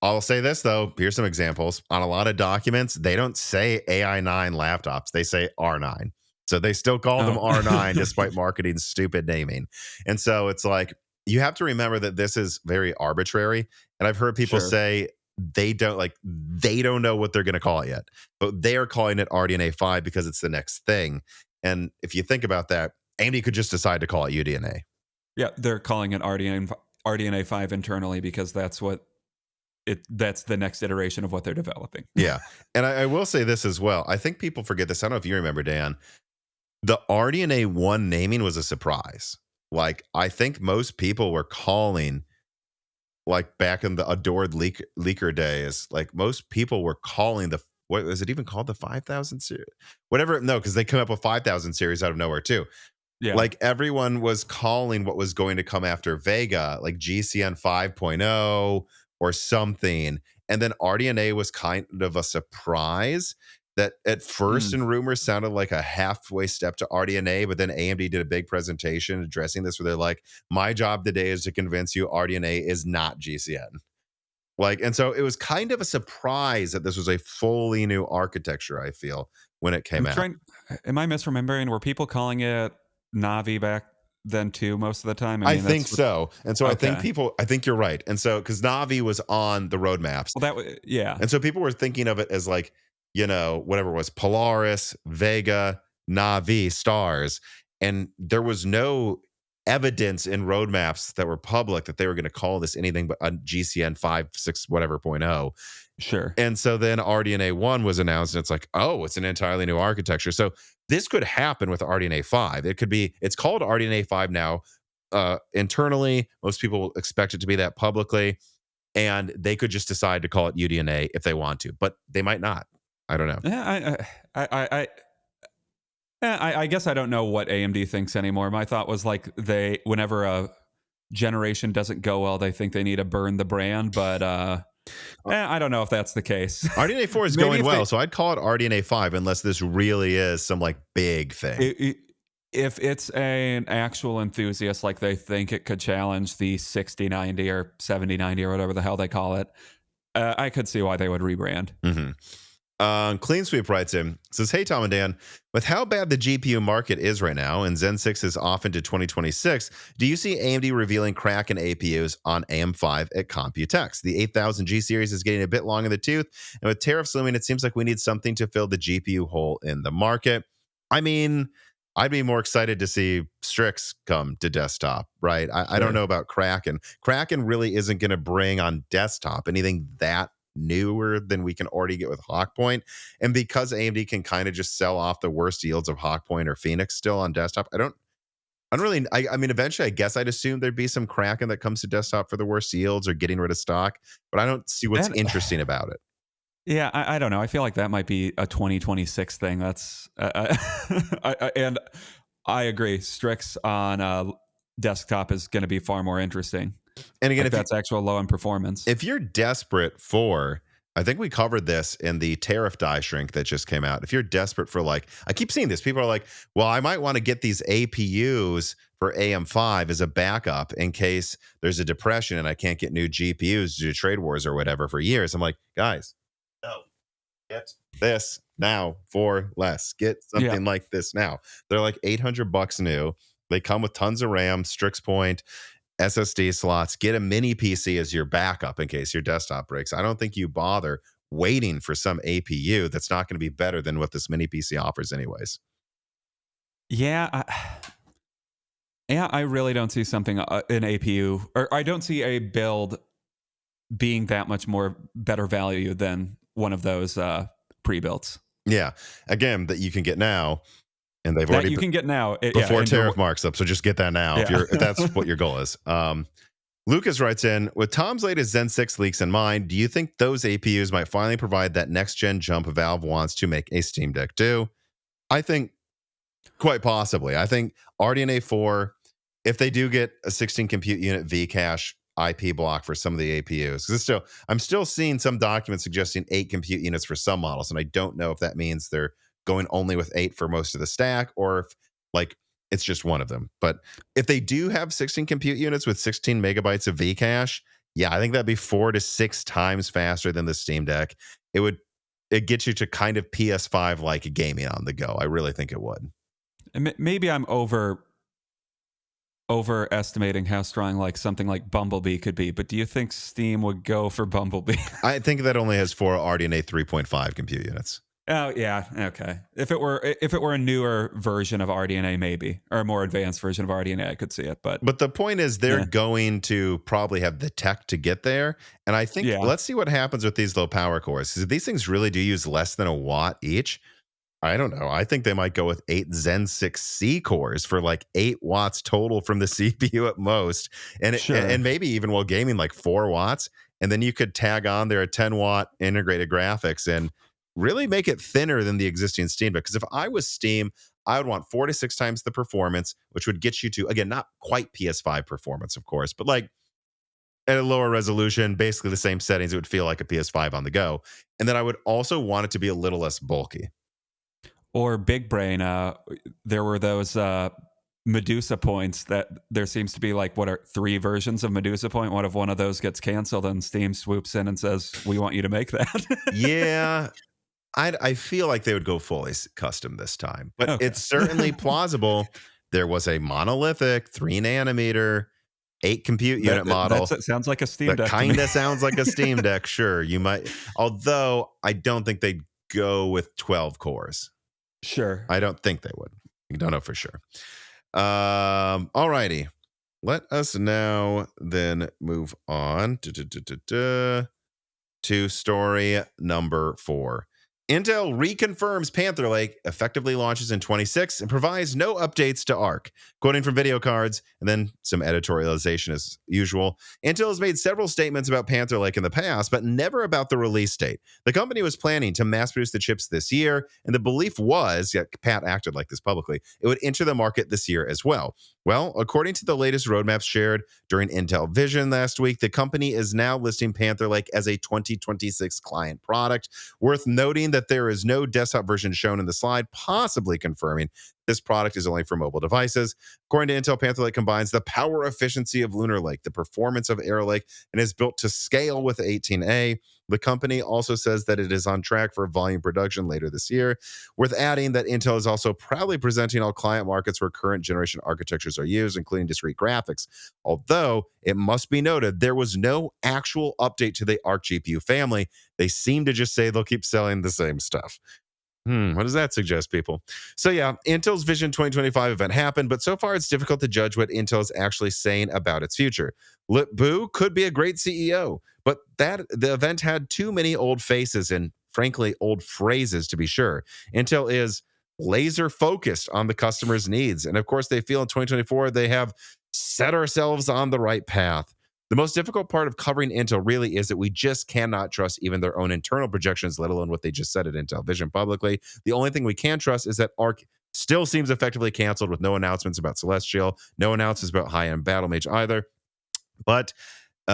I'll say this though. Here's some examples. On a lot of documents, they don't say AI9 laptops. They say R9. So they still call them oh, R9 despite marketing stupid naming. And so it's like you have to remember that this is very arbitrary. And I've heard people sure. say they don't know what they're going to call it yet. But they are calling it RDNA 5 because it's the next thing. And if you think about that, AMD could just decide to call it UDNA. Yeah, they're calling it RDNA 5 internally because that's the next iteration of what they're developing. Yeah. And I will say this as well. I think people forget this. I don't know if you remember, Dan. The RDNA 1 naming was a surprise. Like, I think most people were calling, like back in the adored leaker days, like most people were calling what was it even called? The 5,000 series? Whatever. No, because they come up with 5,000 series out of nowhere too. Yeah. Like everyone was calling what was going to come after Vega, like GCN 5.0 or something. And then RDNA was kind of a surprise that at first Mm. in rumors sounded like a halfway step to RDNA, but then AMD did a big presentation addressing this where they're like, my job today is to convince you RDNA is not GCN. Like, and so it was kind of a surprise that this was a fully new architecture, I feel, when it came I'm out. trying. Am I misremembering? Were people calling it Navi back then too? Most of the time. I I mean, think that's what. so. And so Okay. I think you're right. And so, because Navi was on the roadmaps. Well, yeah. And so people were thinking of it as like, whatever it was, Polaris, Vega, Navi, stars. And there was no evidence in roadmaps that were public that they were going to call this anything but a GCN 5, 6, whatever point oh. Sure. And so then RDNA 1 was announced, and it's like, oh, it's an entirely new architecture. So this could happen with RDNA 5. It's called RDNA 5 now. Internally, most people expect it to be that publicly, and they could just decide to call it UDNA if they want to, but they might not. I don't know. Yeah, I guess I don't know what AMD thinks anymore. My thought was like whenever a generation doesn't go well, they think they need to burn the brand, but I don't know if that's the case. RDNA 4 is going well, so I'd call it RDNA 5 unless this really is some like big thing. If it's an actual enthusiast, like they think it could challenge the 6090 or 7090 or whatever the hell they call it, I could see why they would rebrand. Clean Sweep writes in, says, hey, Tom and Dan, with how bad the GPU market is right now and Zen 6 is off into 2026, do you see AMD revealing Kraken APUs on AM5 at Computex? The 8000G series is getting a bit long in the tooth, and with tariffs looming, it seems like we need something to fill the GPU hole in the market. I mean, I'd be more excited to see Strix come to desktop, right? I don't know about Kraken. Kraken really isn't going to bring on desktop anything that newer than we can already get with Hawkpoint. And because AMD can kind of just sell off the worst yields of Hawkpoint or Phoenix still on desktop, I mean, eventually I guess I'd assume there'd be some Kraken that comes to desktop for the worst yields or getting rid of stock, but I don't see what's interesting about it. Yeah, I don't know. I feel like that might be a 2026 thing. That's and I agree. Strix on desktop is going to be far more interesting. And again, if that's actual low-end performance. If you're desperate for, I think we covered this in the tariff die shrink that just came out. If you're desperate for, like, I keep seeing this. People are like, well, I might want to get these APUs for AM5 as a backup in case there's a depression and I can't get new GPUs due to trade wars or whatever for years. I'm like, guys, no, get this now for less. Get something like this now. They're like $800 new. They come with tons of RAM, Strix Point, SSD slots. Get a mini PC as your backup in case your desktop breaks. I don't think you bother waiting for some APU that's not going to be better than what this mini PC offers anyways. Yeah, I really don't see something an APU, or I don't see a build being that much more better value than one of those pre-builts. Yeah, again, that you can get now. And they've already can get now before tariff marks up. So just get that now if that's what your goal is. Lucas writes in, with Tom's latest Zen 6 leaks in mind, do you think those APUs might finally provide that next gen jump Valve wants to make a Steam Deck do? I think quite possibly. I think RDNA 4, if they do get a 16 compute unit V-cache IP block for some of the APUs, because I'm still seeing some documents suggesting 8 compute units for some models, and I don't know if that means they're going only with 8 for most of the stack, or if like it's just one of them. But if they do have 16 compute units with 16 megabytes of Vcache, yeah, I think that'd be 4 to 6 times faster than the Steam Deck. It gets you to kind of PS5 like gaming on the go. I really think it would. Maybe I'm overestimating how strong like something like Bumblebee could be, but do you think Steam would go for Bumblebee? I think that only has 4 RDNA 3.5 compute units. Oh yeah, okay. If it were a newer version of RDNA, maybe, or a more advanced version of RDNA, I could see it. But the point is, they're going to probably have the tech to get there. And I think let's see what happens with these low power cores. Because if these things really do use less than a watt each, I don't know. I think they might go with 8 Zen 6C cores for like 8 watts total from the CPU at most, and maybe even while gaming like 4 watts. And then you could tag on there a 10-watt integrated graphics and really make it thinner than the existing Steam Deck. Because if I was Steam, I would want 4 to 6 times the performance, which would get you to, again, not quite PS5 performance, of course, but like at a lower resolution, basically the same settings, it would feel like a PS5 on the go. And then I would also want it to be a little less bulky. Or Big Brain, there were those Medusa points that there seems to be like, what are 3 versions of Medusa point? What if one of those gets canceled and Steam swoops in and says, we want you to make that? Yeah. I feel like they would go fully custom this time, but it's certainly plausible. There was a monolithic 3 nanometer 8 compute unit model. It sounds like a Steam Deck. That kind of sounds like a Steam Deck. Sure, you might. Although I don't think they'd go with 12 cores. Sure, I don't think they would. You don't know for sure. All righty. let us now then move on to story number 4. Intel reconfirms Panther Lake effectively launches in 26 and provides no updates to ARC. Quoting from video cards and then some editorialization as usual, Intel has made several statements about Panther Lake in the past, but never about the release date. The company was planning to mass produce the chips this year, and the belief was, yet Pat acted like this publicly, it would enter the market this year as well. Well, according to the latest roadmaps shared during Intel Vision last week, the company is now listing Panther Lake as a 2026 client product. Worth noting that there is no desktop version shown in the slide, possibly confirming this product is only for mobile devices. According to Intel, Panther Lake combines the power efficiency of Lunar Lake, the performance of Arrow Lake, and is built to scale with 18A. The company also says that it is on track for volume production later this year. Worth adding that Intel is also proudly presenting all client markets where current generation architectures are used, including discrete graphics. Although it must be noted, there was no actual update to the Arc GPU family. They seem to just say they'll keep selling the same stuff. What does that suggest, people? So yeah, Intel's Vision 2025 event happened, but so far it's difficult to judge what Intel is actually saying about its future. Lip-Bu could be a great CEO, but the event had too many old faces and, frankly, old phrases to be sure. Intel is laser focused on the customer's needs, and of course, they feel in 2024 they have set ourselves on the right path. The most difficult part of covering Intel really is that we just cannot trust even their own internal projections, let alone what they just said at Intel Vision publicly. The only thing we can trust is that ARC still seems effectively canceled with no announcements about Celestial, no announcements about high-end Battle Mage either. But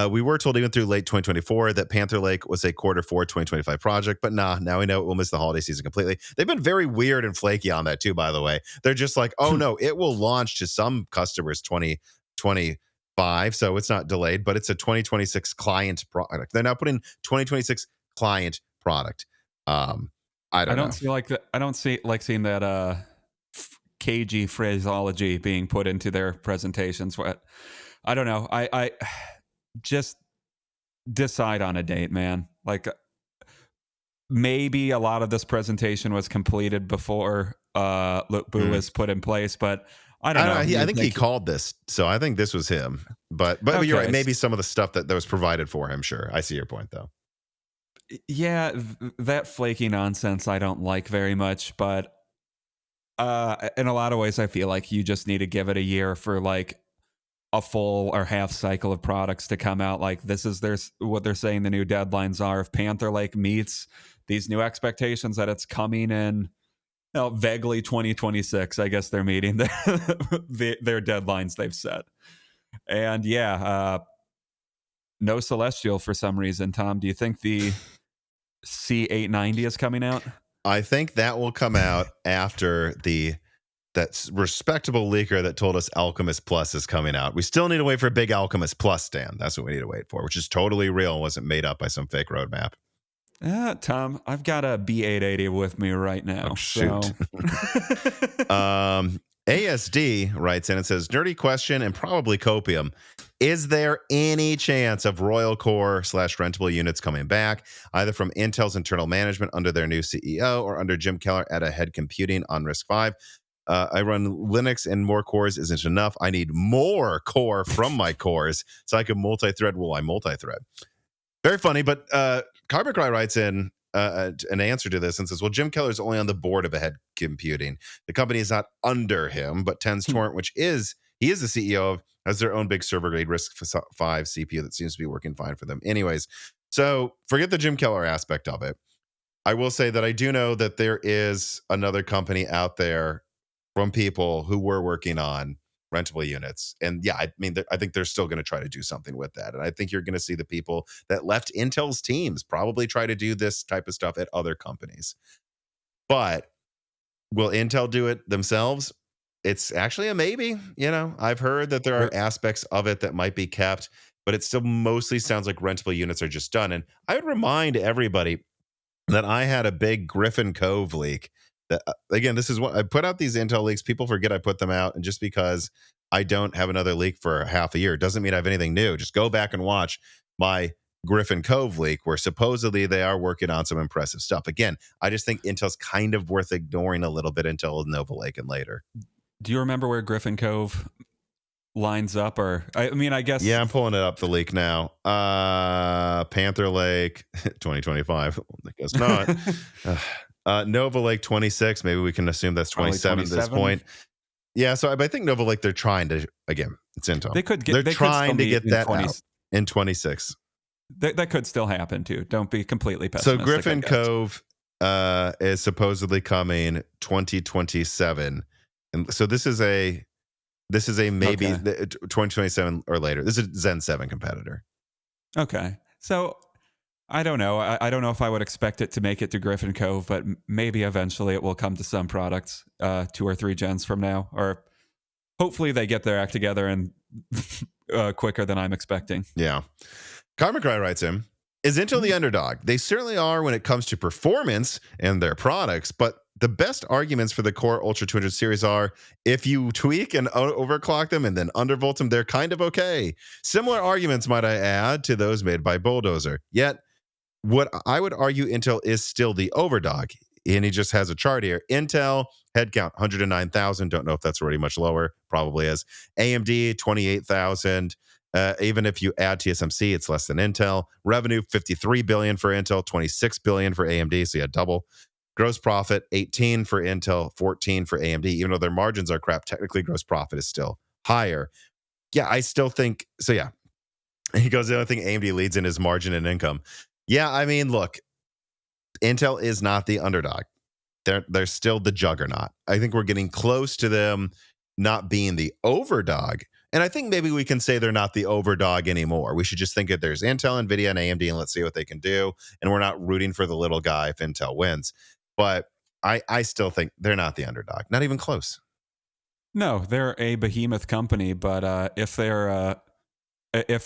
we were told even through late 2024 that Panther Lake was a Q4 2025 project, but now we know it will miss the holiday season completely. They've been very weird and flaky on that too, by the way. They're just like, oh no, it will launch to some customers 2025, so it's not delayed, but it's a 2026 client product. They're now putting 2026 client product. I don't know. I don't see like seeing that cagey phraseology being put into their presentations. What I don't know. I just decide on a date, man. Like maybe a lot of this presentation was completed before Lip-Bu was put in place, but I don't know. I think he called this, so I think this was him. But okay. You're right. Maybe some of the stuff that was provided for him. Sure, I see your point, though. Yeah, that flaky nonsense I don't like very much, but in a lot of ways, I feel like you just need to give it a year for like a full or half cycle of products to come out. Like this is what they're saying the new deadlines are. If Panther Lake meets these new expectations that it's coming in, vaguely 2026, I guess they're meeting their deadlines they've set. And yeah, no Celestial for some reason. Tom, do you think the C890 is coming out? I think that will come out after that respectable leaker that told us Alchemist Plus is coming out. We still need to wait for a big Alchemist Plus, Dan. That's what we need to wait for, which is totally real and wasn't made up by some fake roadmap. Tom, I've got a B880 with me right now. Oh, shoot. So. ASD writes in and says, nerdy question and probably copium. Is there any chance of Royal Core / rentable units coming back, either from Intel's internal management under their new CEO or under Jim Keller at Ahead Computing on RISC-V? I run Linux and more cores isn't enough. I need more core from my cores so I can multi-thread. Will I multi-thread? Very funny, but Carbon Cry writes in an answer to this and says, well, Jim Keller's only on the board of Ahead Computing. The company is not under him, but Tens Torrent, he is the CEO of, has their own big server-grade RISC-V CPU that seems to be working fine for them. Anyways, so forget the Jim Keller aspect of it. I will say that I do know that there is another company out there from people who were working on rentable units. And yeah, I mean, I think they're still going to try to do something with that. And I think you're going to see the people that left Intel's teams probably try to do this type of stuff at other companies. But will Intel do it themselves? It's actually a maybe. I've heard that there are aspects of it that might be kept, but it still mostly sounds like rentable units are just done. And I would remind everybody that I had a big Griffin Cove leak. Again, this is what I put out these Intel leaks. People forget I put them out. And just because I don't have another leak for half a year doesn't mean I have anything new. Just go back and watch my Griffin Cove leak where supposedly they are working on some impressive stuff. Again, I just think Intel's kind of worth ignoring a little bit until Nova Lake and later. Do you remember where Griffin Cove lines up, or I mean, I guess. Yeah, I'm pulling it up, the leak now. Panther Lake 2025. I guess not. Nova Lake 26. Maybe we can assume that's Probably 27 at this 27. point. Yeah, so I think Nova Lake, they're trying to, again, it's Intel. They're They could still trying to meet get in that 20. out in 26. That could still happen too. Don't be completely So pessimistic. Griffin Cove is supposedly coming 2027. And so this is a maybe Okay. 2027 or later. This is a Zen 7 competitor. Okay. So I don't know. I don't know if I would expect it to make it to Griffin Cove, but maybe eventually it will come to some products 2 or 3 gens from now, or hopefully they get their act together and quicker than I'm expecting. Yeah. Karma Cry writes in, is Intel the underdog? They certainly are when it comes to performance and their products, but the best arguments for the Core Ultra 200 series are if you tweak and overclock them and then undervolt them, they're kind of okay. Similar arguments, might I add, to those made by Bulldozer. Yet, what I would argue Intel is still the overdog. And he just has a chart here. Intel, headcount, 109,000. Don't know if that's already much lower. Probably is. AMD, 28,000. Even if you add TSMC, it's less than Intel. Revenue, 53 billion for Intel, 26 billion for AMD. So yeah, double. Gross profit, 18 for Intel, 14 for AMD. Even though their margins are crap, technically gross profit is still higher. Yeah, I still think, so yeah. He goes, the only thing AMD leads in is margin and income. Yeah, I mean, look, Intel is not the underdog. They're still the juggernaut. I think we're getting close to them not being the overdog. And I think maybe we can say they're not the overdog anymore. We should just think that there's Intel, Nvidia, and AMD, and let's see what they can do. And we're not rooting for the little guy if Intel wins. But I still think they're not the underdog. Not even close. No, they're a behemoth company, but if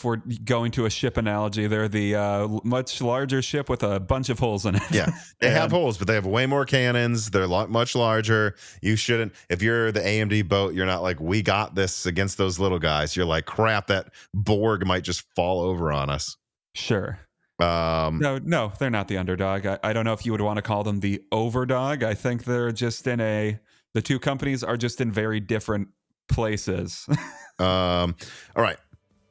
we're going to a ship analogy, they're the much larger ship with a bunch of holes in it. Yeah, they have holes, but they have way more cannons. They're much larger. You shouldn't, if you're the AMD boat, you're not like, we got this against those little guys. You're like, crap, that Borg might just fall over on us. Sure. No, they're not the underdog. I don't know if you would want to call them the overdog. I think they're just the two companies are just in very different places. All right.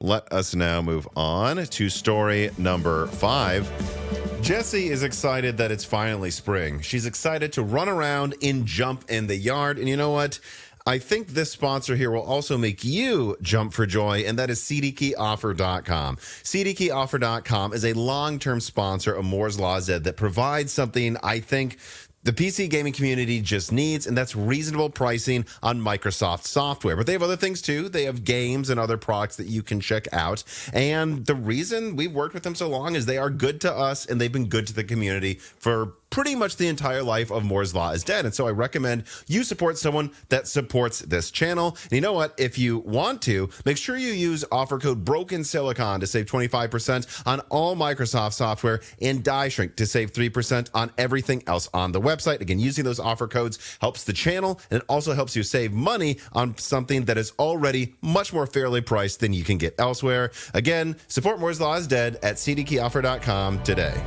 Let us now move on to story number 5. Jessie is excited that it's finally spring. She's excited to run around and jump in the yard. And you know what? I think this sponsor here will also make you jump for joy, and that is CDkeyoffer.com. CDkeyoffer.com is a long-term sponsor of Moore's Law Z that provides something I think the PC gaming community just needs, and that's reasonable pricing on Microsoft software. But they have other things too. They have games and other products that you can check out. And the reason we've worked with them so long is they are good to us, and they've been good to the community for pretty much the entire life of Moore's Law is Dead. And so I recommend you support someone that supports this channel. And you know what? If you want to, make sure you use offer code BrokenSilicon to save 25% on all Microsoft software, and Die Shrink to save 3% on everything else on the website. Again, using those offer codes helps the channel, and it also helps you save money on something that is already much more fairly priced than you can get elsewhere. Again, support Moore's Law is Dead at CDkeyoffer.com today.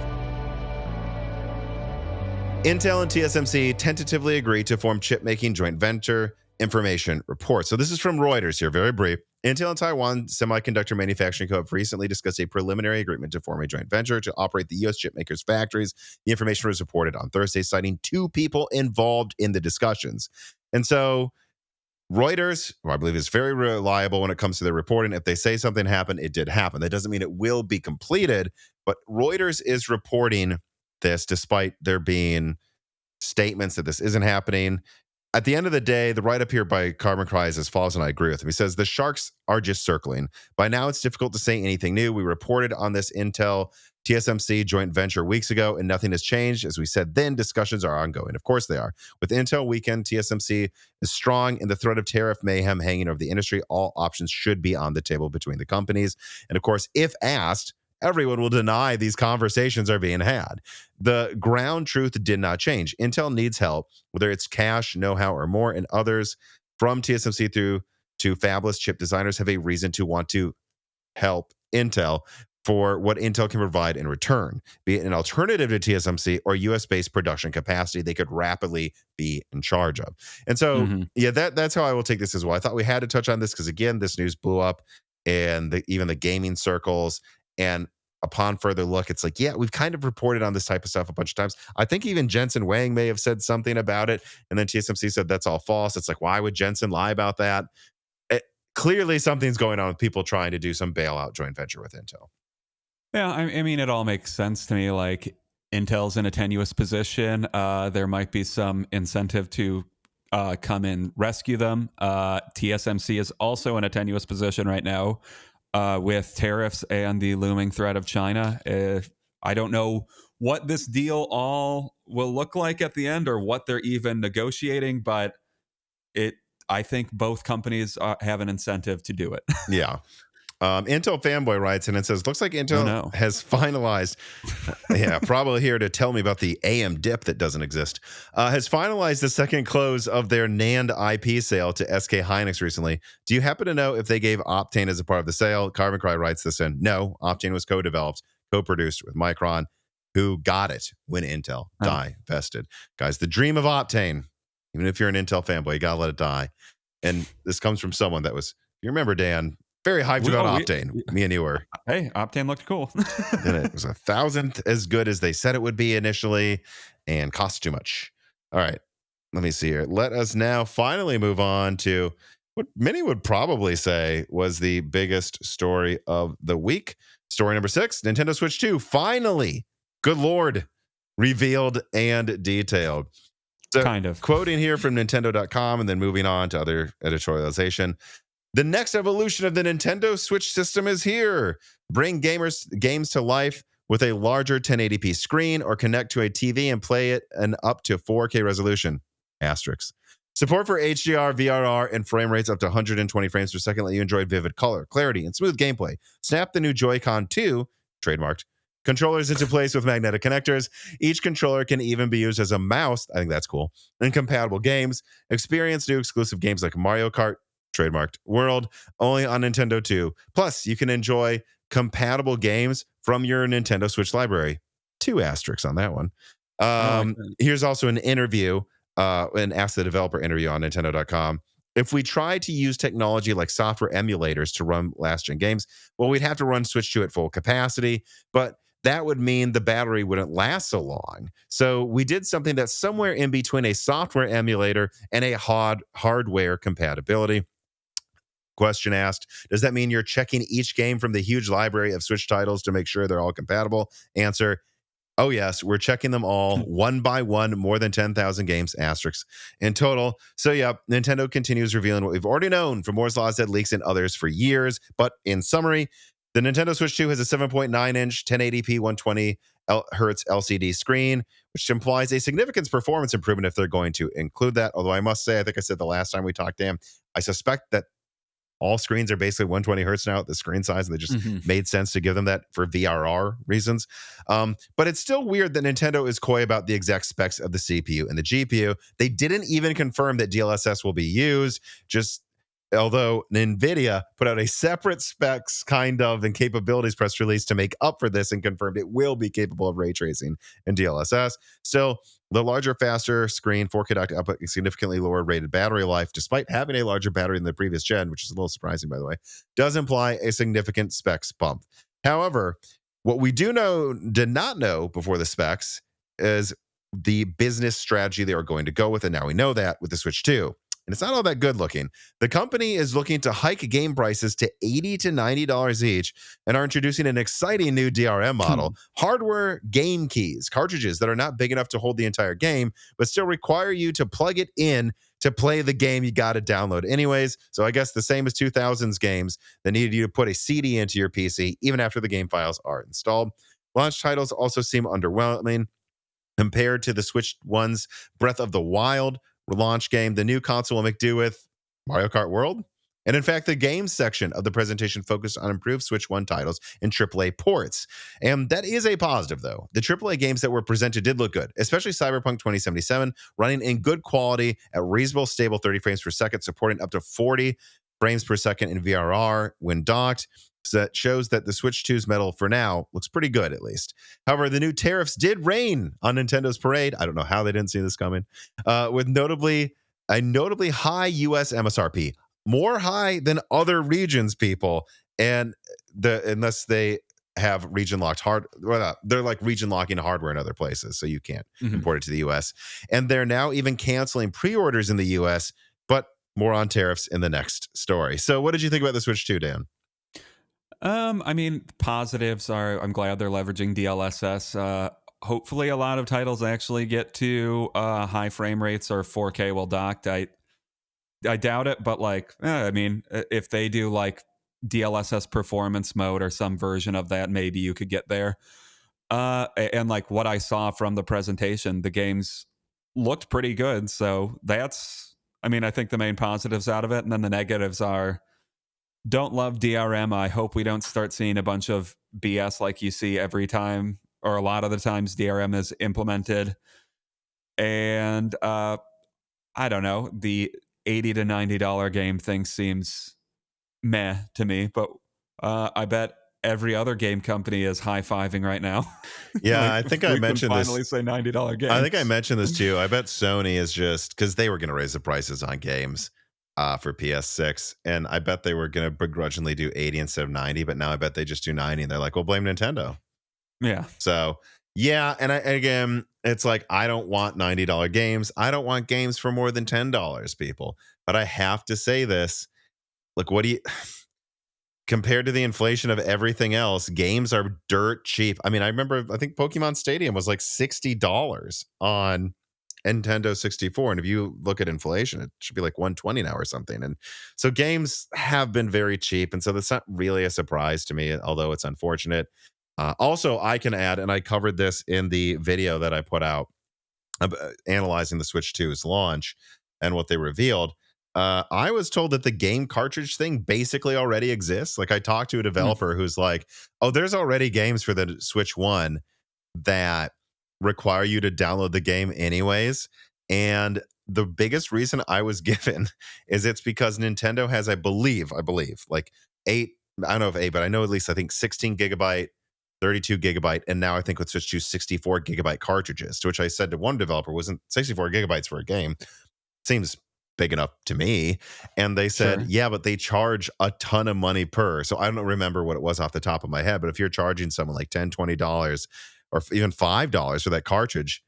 Intel and TSMC tentatively agreed to form chip-making joint venture, information report. So this is from Reuters here, very brief. Intel and Taiwan Semiconductor Manufacturing Co. have recently discussed a preliminary agreement to form a joint venture to operate the U.S. chipmakers' factories. The information was reported on Thursday, citing 2 people involved in the discussions. And so Reuters, who I believe is very reliable when it comes to their reporting, if they say something happened, it did happen. That doesn't mean it will be completed, but Reuters is reporting this despite there being statements that this isn't happening. At the end of the day, the write-up here by Carmen Cry is as follows, and I agree with him. He says, the sharks are just circling. By now, it's difficult to say anything new. We reported on this Intel TSMC joint venture weeks ago, and nothing has changed. As we said then, discussions are ongoing. Of course they are. With Intel weekend, TSMC is strong, and the threat of tariff mayhem hanging over the industry. All options should be on the table between the companies. And of course, if asked, everyone will deny these conversations are being had. The ground truth did not change. Intel needs help, whether it's cash, know-how, or more, and others from TSMC through to fabless chip designers have a reason to want to help Intel. for what Intel can provide in return, be it an alternative to TSMC or US-based production capacity they could rapidly be in charge of. And so, Hmm. yeah, that's how I will take this as well. I thought we had to touch on this because, again, this news blew up in even the gaming circles. And upon further look, it's like, yeah, we've kind of reported on this type of stuff a bunch of times. I think even Jensen Huang may have said something about it. And then TSMC said that's all false. It's like, why would Jensen lie about that? Clearly, something's going on with people trying to do some bailout joint venture with Intel. Yeah, I mean, it all makes sense to me. Like, Intel's in a tenuous position. There might be some incentive to come and rescue them. TSMC is also in a tenuous position right now with tariffs and the looming threat of China. I don't know what this deal all will look like at the end or what they're even negotiating, but it. I think both companies have an incentive to do it. Yeah. Intel fanboy writes, and it says, looks like Oh Intel no. has finalized. Yeah, probably here to tell me about the AM dip that doesn't exist. Has finalized the second close of their NAND IP sale to SK Hynix recently. Do you happen to know if they gave Optane as a part of the sale? Carbon Cry writes this in. No, Optane was co-developed, co-produced with Micron, who got it when Intel divested. Guys, the dream of Optane, even if you're an Intel fanboy, you gotta let it die. And this comes from someone that was, you remember, Dan, very hyped about Optane. Me and you were. Hey, Optane looked cool. And it was 1,000th as good as they said it would be initially and cost too much. All right. Let me see here. Let us now finally move on to what many would probably say was the biggest story of the week. Story number 6, Nintendo Switch 2 finally, good Lord, revealed and detailed. So, kind of. quoting here from Nintendo.com and then moving on to other editorialization. The next evolution of the Nintendo Switch system is here. Bring games to life with a larger 1080p screen or connect to a TV and play it in up to 4K resolution. Asterisk. Support for HDR, VRR, and frame rates up to 120 frames per second let you enjoy vivid color, clarity, and smooth gameplay. Snap the new Joy-Con 2, trademarked, controllers into place with magnetic connectors. Each controller can even be used as a mouse. I think that's cool. In compatible games. Experience new exclusive games like Mario Kart, trademarked, World, only on Nintendo 2. Plus, you can enjoy compatible games from your Nintendo Switch library. 2 asterisks on that one. Here's also an interview, an Ask the Developer interview on Nintendo.com. If we try to use technology like software emulators to run last-gen games, well, we'd have to run Switch 2 at full capacity, but that would mean the battery wouldn't last so long. So we did something that's somewhere in between a software emulator and a hardware compatibility. Question asked, does that mean you're checking each game from the huge library of Switch titles to make sure they're all compatible? Answer, oh yes, we're checking them all one by one, more than 10,000 games, asterisks, in total. So yeah, Nintendo continues revealing what we've already known from Moore's Law, Dead Leaks, and others for years. But in summary, the Nintendo Switch 2 has a 7.9-inch 1080p 120 hertz LCD screen, which implies a significant performance improvement if they're going to include that. Although I must say, I think I said the last time we talked, Dan, I suspect that all screens are basically 120 hertz now at the screen size, and they just made sense to give them that for VRR reasons. But it's still weird that Nintendo is coy about the exact specs of the CPU and the GPU. They didn't even confirm that DLSS will be used, although Nvidia put out a separate specs kind of and capabilities press release to make up for this and confirmed it will be capable of ray tracing and DLSS. Still, the larger, faster screen, 4K docked output, significantly lower rated battery life, despite having a larger battery than the previous gen, which is a little surprising, by the way, does imply a significant specs bump. However, what we did not know before the specs is the business strategy they are going to go with, and now we know that with the Switch 2. And it's not all that good looking. The company is looking to hike game prices to $80 to $90 each and are introducing an exciting new DRM model. Hardware game keys, cartridges that are not big enough to hold the entire game, but still require you to plug it in to play the game you got to download anyways. So I guess the same as 2000s games that needed you to put a CD into your PC even after the game files are installed. Launch titles also seem underwhelming compared to the Switch 1's Breath of the Wild launch game. The new console will make do with Mario Kart World. And in fact, the games section of the presentation focused on improved Switch 1 titles and AAA ports. And that is a positive, though. The AAA games that were presented did look good, especially Cyberpunk 2077, running in good quality at reasonable, stable 30 frames per second, supporting up to 40 frames per second in VRR when docked. that shows that the Switch 2's metal for now looks pretty good, at least. However, the new tariffs did rain on Nintendo's parade. I don't know how they didn't see this coming, with a notably high US MSRP, more high than other regions, people. And unless they have region locked they're like region locking hardware in other places, so you can't import it to the US. And they're now even canceling pre-orders in the US, but more on tariffs in the next story. So what did you think about the Switch 2, Dan? I mean, positives are I'm glad they're leveraging DLSS. Hopefully, a lot of titles actually get to high frame rates or 4K while docked. I doubt it, but like, I mean, if they do like DLSS performance mode or some version of that, maybe you could get there. And like what I saw from the presentation, the games looked pretty good. So that's, I mean, I think the main positives out of it. And then the negatives are don't love DRM. I hope we don't start seeing a bunch of BS like you see every time or a lot of the times DRM is implemented. And I don't know, the $80 to $90 game thing seems meh to me, but I bet every other game company is high-fiving right now. Yeah, like, I think I mentioned this. Finally say $90 games. I think I mentioned this too. I bet Sony is just because they were going to raise the prices on games for PS6, and I bet they were going to begrudgingly do 80 instead of 90, but now I bet they just do 90, and they're like, well, blame Nintendo. Yeah. So, yeah, and again, it's like, I don't want $90 games. I don't want games for more than $10, people. But I have to say this. Look, what do you... Compared to the inflation of everything else, games are dirt cheap. I mean, I think Pokemon Stadium was like $60 on Nintendo 64. And if you look at inflation, it should be like 120 now or something. And so games have been very cheap. And so that's not really a surprise to me, although it's unfortunate. Also, I can add, and I covered this in the video that I put out analyzing the Switch 2's launch and what they revealed. I was told that the game cartridge thing basically already exists. Like, I talked to a developer who's like, oh, there's already games for the Switch 1 that require you to download the game anyways. And the biggest reason I was given is it's because Nintendo has, I believe, like I don't know if 8, but I know at least, I think 16 gigabyte, 32 gigabyte, and now I think with Switch 2, 64 gigabyte cartridges, to which I said to one developer, wasn't 64 gigabytes for a game? Seems big enough to me. And they said, yeah, but they charge a ton of money per. So I don't remember what it was off the top of my head, but if you're charging someone like $10, $20 or even $5 for that cartridge,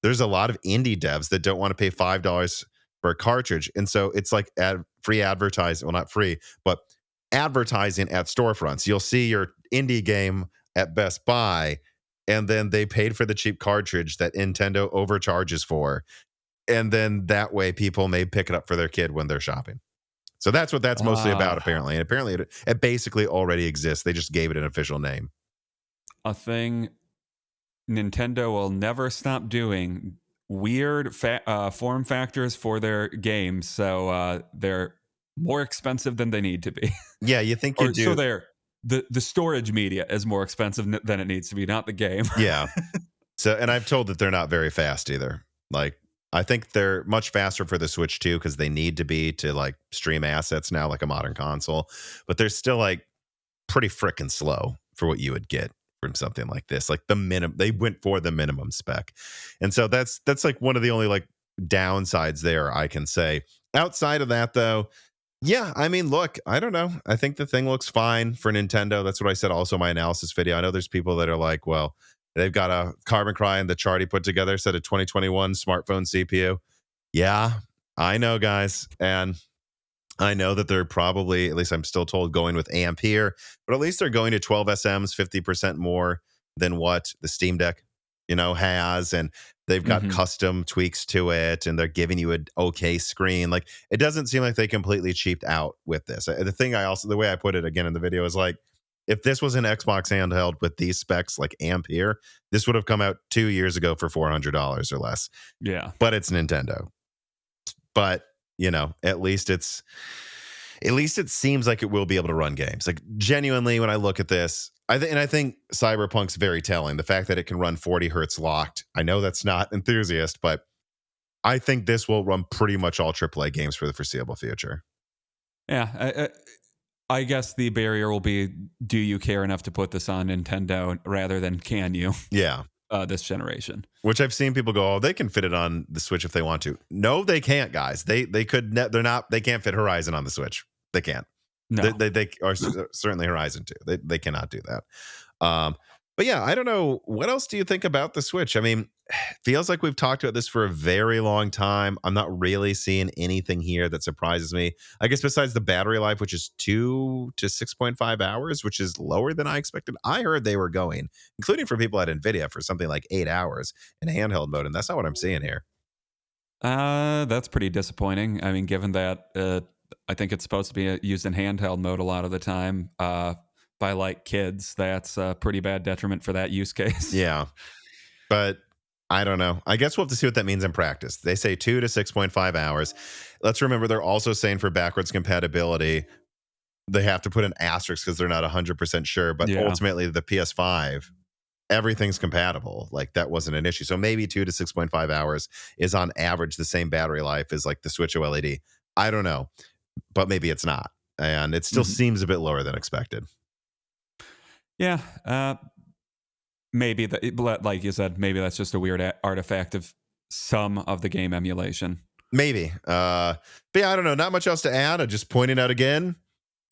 there's a lot of indie devs that don't want to pay $5 for a cartridge. And so it's like free advertising. Well, not free, but advertising at storefronts. You'll see your indie game at Best Buy, and then they paid for the cheap cartridge that Nintendo overcharges for. And then that way people may pick it up for their kid when they're shopping. So that's what that's mostly about, apparently. And apparently it basically already exists. They just gave it an official name. A thing Nintendo will never stop doing, weird form factors for their games. So they're more expensive than they need to be. Yeah, you think you do. So the storage media is more expensive than it needs to be, not the game. Yeah. So, and I've told that they're not very fast either. Like, I think they're much faster for the Switch 2 because they need to be to like stream assets now, like a modern console. But they're still like pretty freaking slow for what you would get from something like this. Like the minimum, they went for the minimum spec, and so that's like one of the only like downsides there I can say. Outside of that, though, yeah, I mean, look, I don't know. I think the thing looks fine for Nintendo. That's what I said also in my analysis video. I know there's people that are like, well, they've got a carbon cry in the chart he put together, said a 2021 smartphone CPU. Yeah, I know, guys. And I know that they're probably, at least I'm still told, going with Ampere, but at least they're going to 12 SMs, 50% more than what the Steam Deck, has. And they've got custom tweaks to it, and they're giving you an okay screen. Like, it doesn't seem like they completely cheaped out with this. The way I put it again in the video is like, if this was an Xbox handheld with these specs like Ampere, this would have come out 2 years ago for $400 or less. Yeah. But it's Nintendo. But, at least it seems like it will be able to run games. Like, genuinely, when I look at this, I think Cyberpunk's very telling. The fact that it can run 40 hertz locked. I know that's not enthusiast, but I think this will run pretty much all AAA games for the foreseeable future. Yeah. I guess the barrier will be, do you care enough to put this on Nintendo rather than can you Yeah. this generation? Which I've seen people go, oh, they can fit it on the Switch if they want to. No, they can't, guys. They could. They're not. They can't fit Horizon on the Switch. They can't. No. They are certainly Horizon 2. They cannot do that. But yeah, I don't know. What else do you think about the Switch? I mean, feels like we've talked about this for a very long time. I'm not really seeing anything here that surprises me. I guess besides the battery life, which is 2 to 6.5 hours, which is lower than I expected. I heard they were going, including for people at Nvidia, for something like 8 hours in handheld mode, and that's not what I'm seeing here. That's pretty disappointing. I mean, given that I think it's supposed to be used in handheld mode a lot of the time by like kids, that's a pretty bad detriment for that use case. Yeah, but I don't know. I guess we'll have to see what that means in practice. They say 2 to 6.5 hours. Let's remember they're also saying for backwards compatibility, they have to put an asterisk because they're not 100% sure. But Yeah. ultimately, the PS5, everything's compatible. Like that wasn't an issue. So maybe 2 to 6.5 hours is on average the same battery life as like the Switch OLED. I don't know, but maybe it's not. And it still seems a bit lower than expected. Yeah. Maybe that, like you said, maybe that's just a weird artifact of some of the game emulation. Maybe. But yeah, I don't know. Not much else to add. I just pointed out again,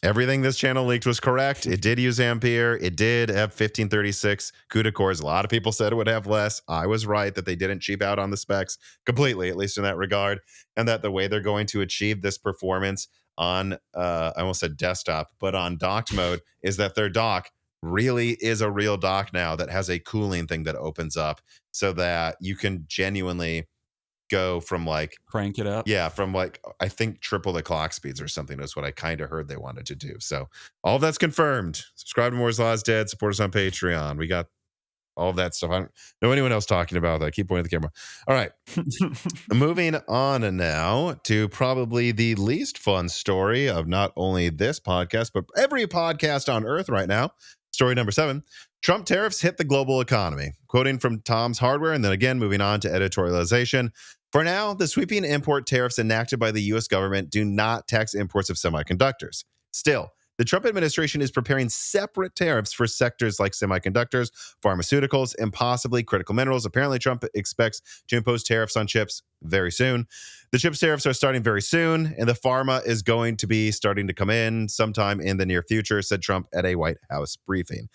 everything this channel leaked was correct. It did use Ampere. It did have 1536 CUDA cores. A lot of people said it would have less. I was right that they didn't cheap out on the specs completely, at least in that regard. And that the way they're going to achieve this performance on, I almost said desktop, but on docked mode is that their dock really is a real dock now that has a cooling thing that opens up so that you can genuinely go from like crank it up. Yeah, from like I think triple the clock speeds or something is what I kind of heard they wanted to do. So all that's confirmed. Subscribe to Moore's Law is Dead. Support us on Patreon. We got all of that stuff. I don't know anyone else talking about that. I keep pointing at the camera. All right. Moving on now to probably the least fun story of not only this podcast, but every podcast on Earth right now. Story number 7. Trump tariffs hit the global economy. Quoting from Tom's Hardware, and then again, moving on to editorialization. For now, the sweeping import tariffs enacted by the U.S. government do not tax imports of semiconductors. Still, the Trump administration is preparing separate tariffs for sectors like semiconductors, pharmaceuticals, and possibly critical minerals. Apparently, Trump expects to impose tariffs on chips very soon. The chips tariffs are starting very soon, and the pharma is going to be starting to come in sometime in the near future, said Trump at a White House briefing.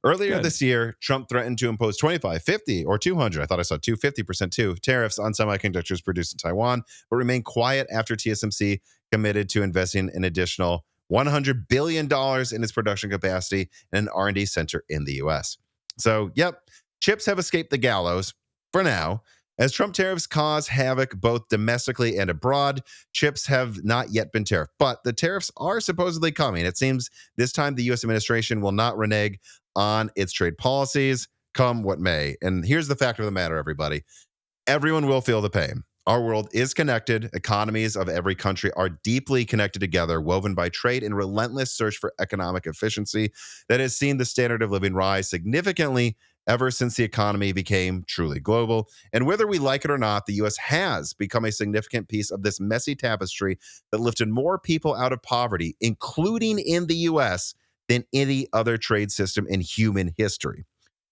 Earlier this year, Trump threatened to impose 25, 50, or 200, I thought I saw 250% too, tariffs on semiconductors produced in Taiwan, but remained quiet after TSMC committed to investing an additional $100 billion in its production capacity and an R&D center in the U.S. So, yep, chips have escaped the gallows for now. As Trump tariffs cause havoc both domestically and abroad, chips have not yet been tariffed, but the tariffs are supposedly coming. It seems this time the U.S. administration will not renege on its trade policies, come what may. And here's the fact of the matter, everybody. Everyone will feel the pain. Our world is connected. Economies of every country are deeply connected together, woven by trade and relentless search for economic efficiency that has seen the standard of living rise significantly ever since the economy became truly global. And whether we like it or not, the U.S. has become a significant piece of this messy tapestry that lifted more people out of poverty, including in the U.S., than any other trade system in human history.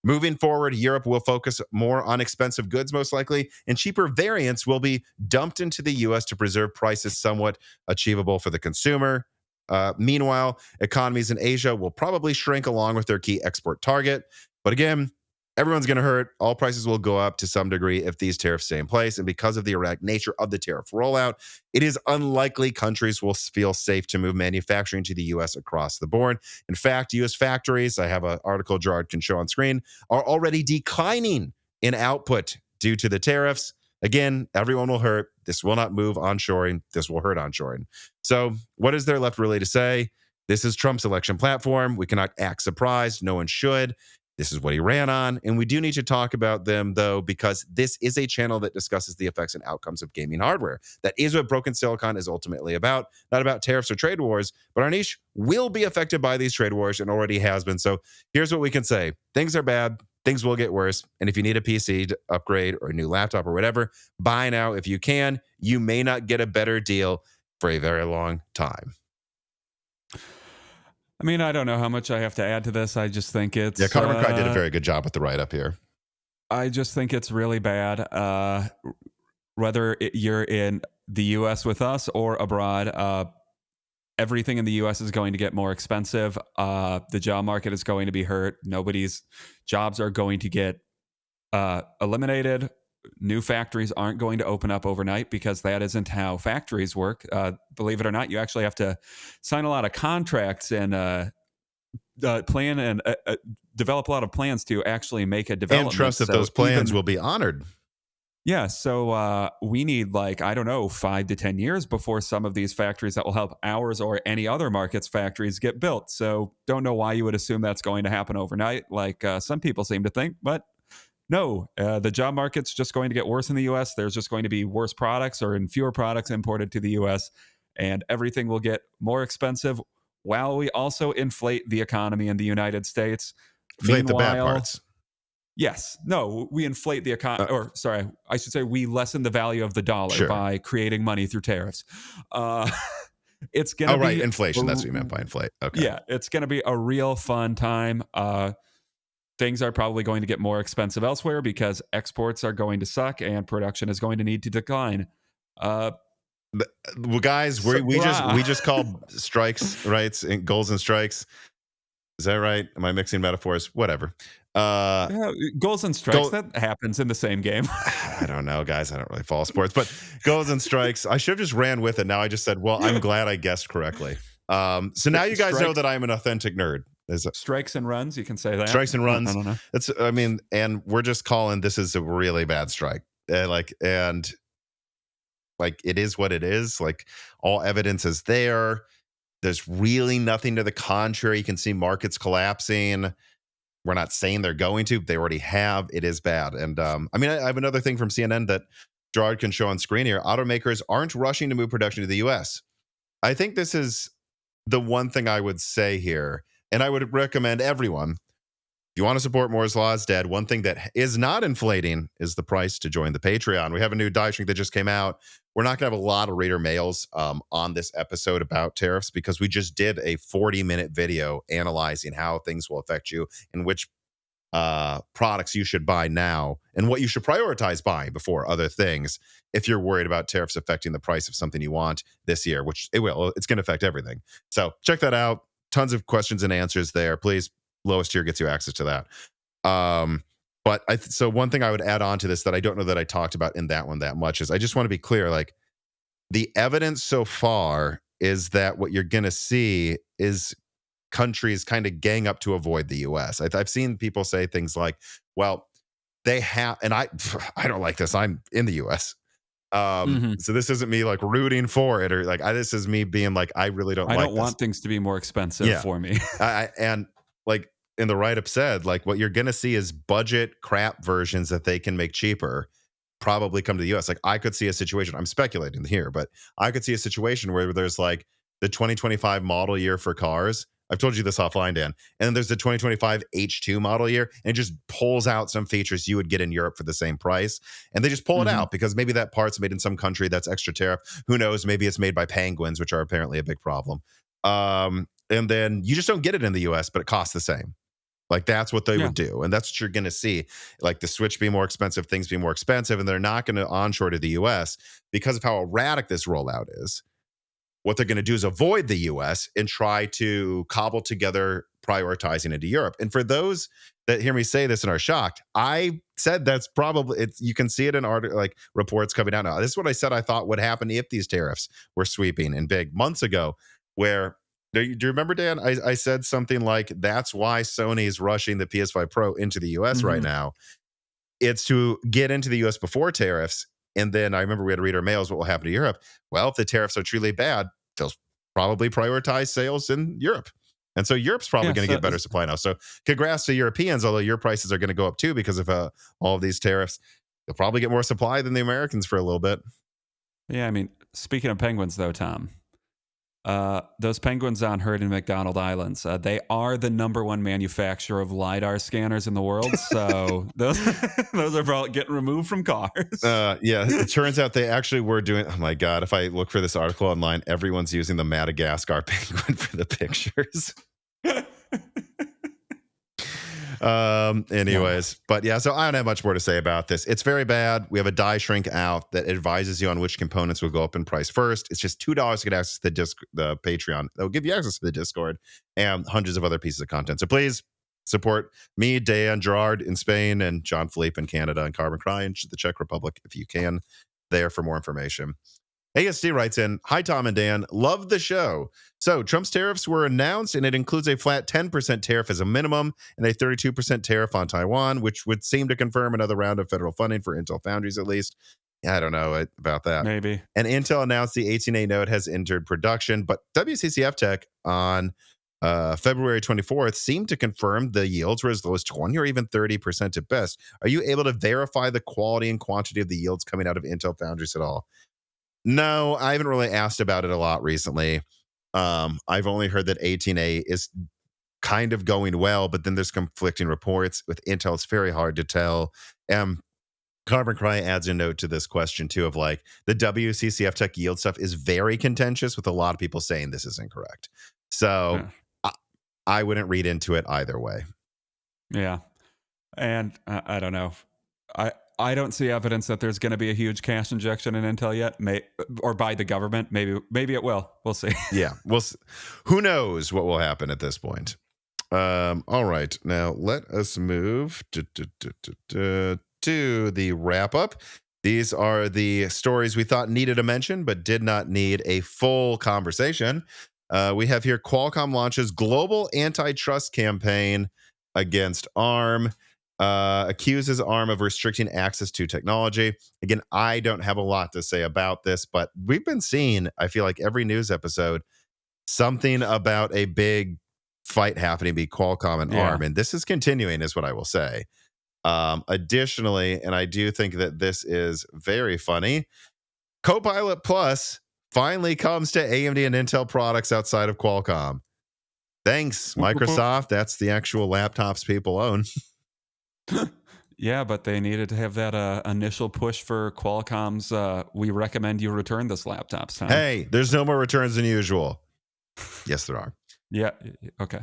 Moving forward, Europe will focus more on expensive goods, most likely, and cheaper variants will be dumped into the U.S. to preserve prices somewhat achievable for the consumer. Meanwhile, economies in Asia will probably shrink along with their key export target. But again, everyone's going to hurt. All prices will go up to some degree if these tariffs stay in place. And because of the erratic nature of the tariff rollout, it is unlikely countries will feel safe to move manufacturing to the U.S. across the board. In fact, U.S. factories, I have an article Gerard can show on screen, are already declining in output due to the tariffs. Again, everyone will hurt. This will not move onshoring. This will hurt onshoring. So what is there left really to say? This is Trump's election platform. We cannot act surprised. No one should. This is what he ran on. And we do need to talk about them, though, because this is a channel that discusses the effects and outcomes of gaming hardware. That is what Broken Silicon is ultimately about, not about tariffs or trade wars. But our niche will be affected by these trade wars and already has been. So here's what we can say. Things are bad. Things will get worse. And if you need a PC to upgrade or a new laptop or whatever, buy now if you can. You may not get a better deal for a very long time. I mean, I don't know how much I have to add to this. I just think Yeah, it's Connor McCry did a very good job with the write-up here. I just think it's really bad. Whether you're in the US with us or abroad, everything in the US is going to get more expensive. The job market is going to be hurt. Nobody's jobs are going to get eliminated. New factories aren't going to open up overnight because that isn't how factories work. Believe it or not, you actually have to sign a lot of contracts and plan and develop a lot of plans to actually make a development. And trust that So those plans even will be honored. yeah, so we need like I don't know 5 to 10 years before some of these factories that will help ours or any other markets factories get built. So don't know why you would assume that's going to happen overnight, like some people seem to think, but no, the job market's just going to get worse in the U.S. There's just going to be worse products or fewer products imported to the U.S. and everything will get more expensive while we also inflate the economy in the United States. Inflate the bad Meanwhile, parts. yes, no, we inflate the economy, or sorry, I should say we lessen the value of the dollar Sure. by creating money through tariffs. It's going to be right, inflation. That's what you meant by inflate. Okay. Yeah, it's going to be a real fun time. Things are probably going to get more expensive elsewhere because exports are going to suck and production is going to need to decline. Well, guys, we just called strikes, rights, and goals and strikes. Is that right? Am I mixing metaphors? Whatever. Yeah, goals and strikes, that happens in the same game. I don't know, guys. I don't really follow sports, but goals and strikes. I should have just ran with it. Now I just said, well, I'm glad I guessed correctly. So now you guys know that I'm an authentic nerd. Strikes and runs, you can say that. Strikes and runs. I don't know. And we're just calling this is a really bad strike. Like it is what it is. Like all evidence is there. There's really nothing to the contrary. You can see markets collapsing. We're not saying they're going to. They already have. It is bad. And I have another thing from CNN that Gerard can show on screen here. Automakers aren't rushing to move production to the U.S. I think this is the one thing I would say here. And I would recommend everyone, if you want to support Moore's Law is Dead, one thing that is not inflating is the price to join the Patreon. We have a new die shrink that just came out. We're not going to have a lot of reader mails on this episode about tariffs because we just did a 40-minute video analyzing how things will affect you and which products you should buy now and what you should prioritize buying before other things if you're worried about tariffs affecting the price of something you want this year, which it will. It's going to affect everything. So check that out. Tons of questions and answers there. Please, lowest tier gets you access to that. So one thing I would add on to this that I don't know that I talked about in that one that much is I just want to be clear, like the evidence so far is that what you're going to see is countries kind of gang up to avoid the US. I've seen people say things like, well, they have, and I don't like this. I'm in the US. So this isn't me like rooting for it or like this is me being like I really don't. I don't want things to be more expensive for me. And like in the write-up said, like what you're gonna see is budget crap versions that they can make cheaper probably come to the US. Like I could see a situation. I'm speculating here, but I could see a situation where there's like the 2025 model year for cars. I've told you this offline, Dan. And then there's the 2025 H2 model year, and it just pulls out some features you would get in Europe for the same price. And they just pull it out because maybe that part's made in some country that's extra tariff. Who knows? Maybe it's made by penguins, which are apparently a big problem. And then you just don't get it in the US, but it costs the same. Like that's what they would do. And that's what you're going to see. Like the Switch be more expensive, things be more expensive, and they're not going to onshore to the US because of how erratic this rollout is. What they're going to do is avoid the US and try to cobble together prioritizing into Europe. And for those that hear me say this and are shocked, I said that's probably you can see it in like reports coming out now. This is what I said I thought would happen if these tariffs were sweeping and big months ago, where do you remember, Dan? I said something like that's why Sony is rushing the PS5 Pro into the US right now. It's to get into the US before tariffs. And then I remember we had to read our mails, what will happen to Europe? Well, if the tariffs are truly bad, they'll probably prioritize sales in Europe. And so Europe's probably going to get better supply now. So congrats to Europeans, although your prices are going to go up too because of all of these tariffs. They'll probably get more supply than the Americans for a little bit. Yeah, I mean, speaking of penguins though, Tom, those penguins on Herd and McDonald Islands, they are the #1 manufacturer of LiDAR scanners in the world. So those are probably getting removed from cars. It turns out they actually were doing, oh my God, if I look for this article online, everyone's using the Madagascar penguin for the pictures. Anyways, but yeah, so I don't have much more to say about this. It's very bad. We have a die shrink out that advises you on which components will go up in price first. It's just $2 to get access to the Patreon. That will give you access to the Discord and hundreds of other pieces of content. So please support me, Dan, Gerard in Spain, and John Philippe in Canada, and Carbon Cry in the Czech Republic if you can. There for more information. ASD writes in, "Hi, Tom and Dan. Love the show. So, Trump's tariffs were announced, and it includes a flat 10% tariff as a minimum and a 32% tariff on Taiwan, which would seem to confirm another round of federal funding for Intel foundries, at least. I don't know about that. Maybe. And Intel announced the 18A node has entered production, but WCCF Tech on February 24th seemed to confirm the yields were as low as 20 or even 30% at best. Are you able to verify the quality and quantity of the yields coming out of Intel foundries at all?" No, I haven't really asked about it a lot recently. I've only heard that 18A is kind of going well, but then there's conflicting reports. With Intel, it's very hard to tell. Carbon Cry adds a note to this question, too, of like the WCCF Tech yield stuff is very contentious, with a lot of people saying this is incorrect. So I wouldn't read into it either way. Yeah. And I don't know. I don't see evidence that there's going to be a huge cash injection in Intel yet, or by the government. Maybe it will. We'll see. Yeah, who knows what will happen at this point. All right, now let us move to the wrap up. These are the stories we thought needed a mention, but did not need a full conversation. We have here Qualcomm launches global antitrust campaign against ARM. Accuses ARM of restricting access to technology. Again, I don't have a lot to say about this, but we've been seeing, I feel like every news episode, something about a big fight happening between Qualcomm and ARM, and this is continuing, is what I will say. Additionally, and I do think that this is very funny, Copilot Plus finally comes to AMD and Intel products outside of Qualcomm. Thanks, Microsoft. That's the actual laptops people own. Yeah, but they needed to have that initial push for Qualcomm's we recommend you return this laptop. Hey, there's no more returns than usual. Yes, there are. Yeah. Okay.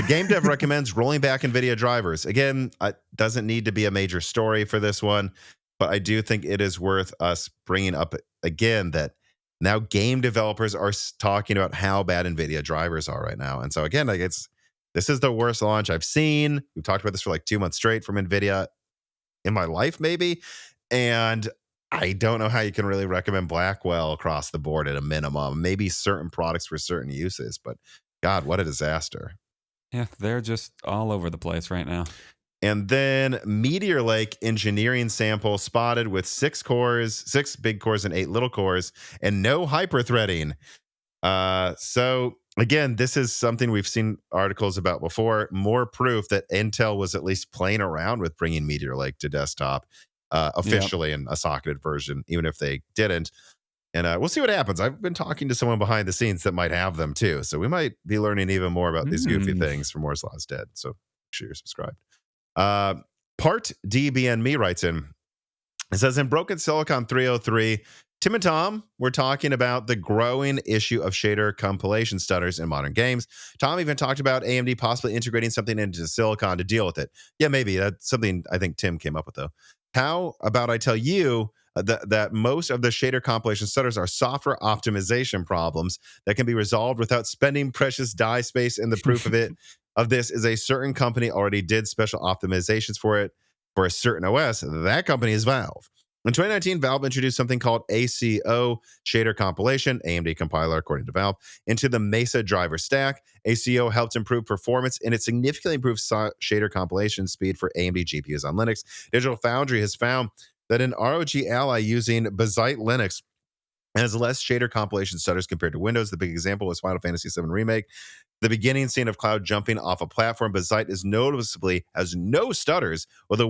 Game Dev recommends rolling back Nvidia drivers. Again, it doesn't need to be a major story for this one, but I do think it is worth us bringing up again that now game developers are talking about how bad Nvidia drivers are right now. And so again, like this is the worst launch I've seen. We've talked about this for like 2 months straight from Nvidia in my life, maybe. And I don't know how you can really recommend Blackwell across the board at a minimum. Maybe certain products for certain uses, but God, what a disaster. Yeah, they're just all over the place right now. And then Meteor Lake engineering sample spotted with 6 big cores and 8 little cores, and no hyperthreading. So again, this is something we've seen articles about before. More proof that Intel was at least playing around with bringing Meteor Lake to desktop officially in a socketed version, even if they didn't. And we'll see what happens. I've been talking to someone behind the scenes that might have them too. So we might be learning even more about these goofy things from Moore's Law is Dead. So make sure you're subscribed. Part DBN Me writes in. It says, in Broken Silicon 303, Tim and Tom were talking about the growing issue of shader compilation stutters in modern games. Tom even talked about AMD possibly integrating something into silicon to deal with it. Yeah, maybe. That's something I think Tim came up with, though. How about I tell you that most of the shader compilation stutters are software optimization problems that can be resolved without spending precious die space, and the proof of this is a certain company already did special optimizations for it for a certain OS. That company is Valve. In 2019, Valve introduced something called ACO shader compilation, AMD compiler according to Valve, into the Mesa driver stack. ACO helped improve performance, and it significantly improved shader compilation speed for AMD GPUs on Linux. Digital Foundry has found that an ROG Ally using Bazite Linux has less shader compilation stutters compared to Windows. The big example was Final Fantasy VII Remake. The beginning scene of Cloud jumping off a platform, Bazite is noticeably has no stutters, with a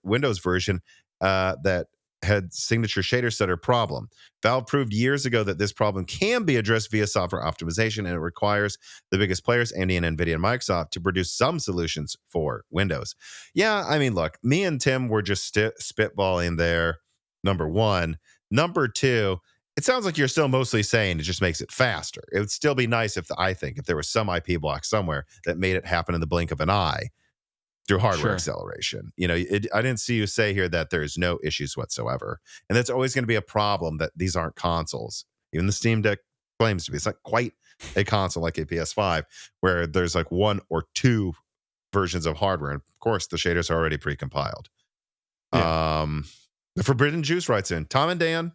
Windows version that had signature shader stutter problem. Valve proved years ago that this problem can be addressed via software optimization, and it requires the biggest players, AMD and Nvidia and Microsoft, to produce some solutions for Windows. Yeah, I mean, look, me and Tim were just spitballing there, number one. Number two, it sounds like you're still mostly saying it just makes it faster. It would still be nice if there was some IP block somewhere that made it happen in the blink of an eye through hardware Sure. acceleration. I didn't see you say here that there's no issues whatsoever. And that's always going to be a problem that these aren't consoles. Even the Steam Deck claims to be. It's not quite a console like a PS5 where there's like one or two versions of hardware. And of course, the shaders are already pre-compiled. Yeah. The Forbidden Juice writes in, Tom and Dan,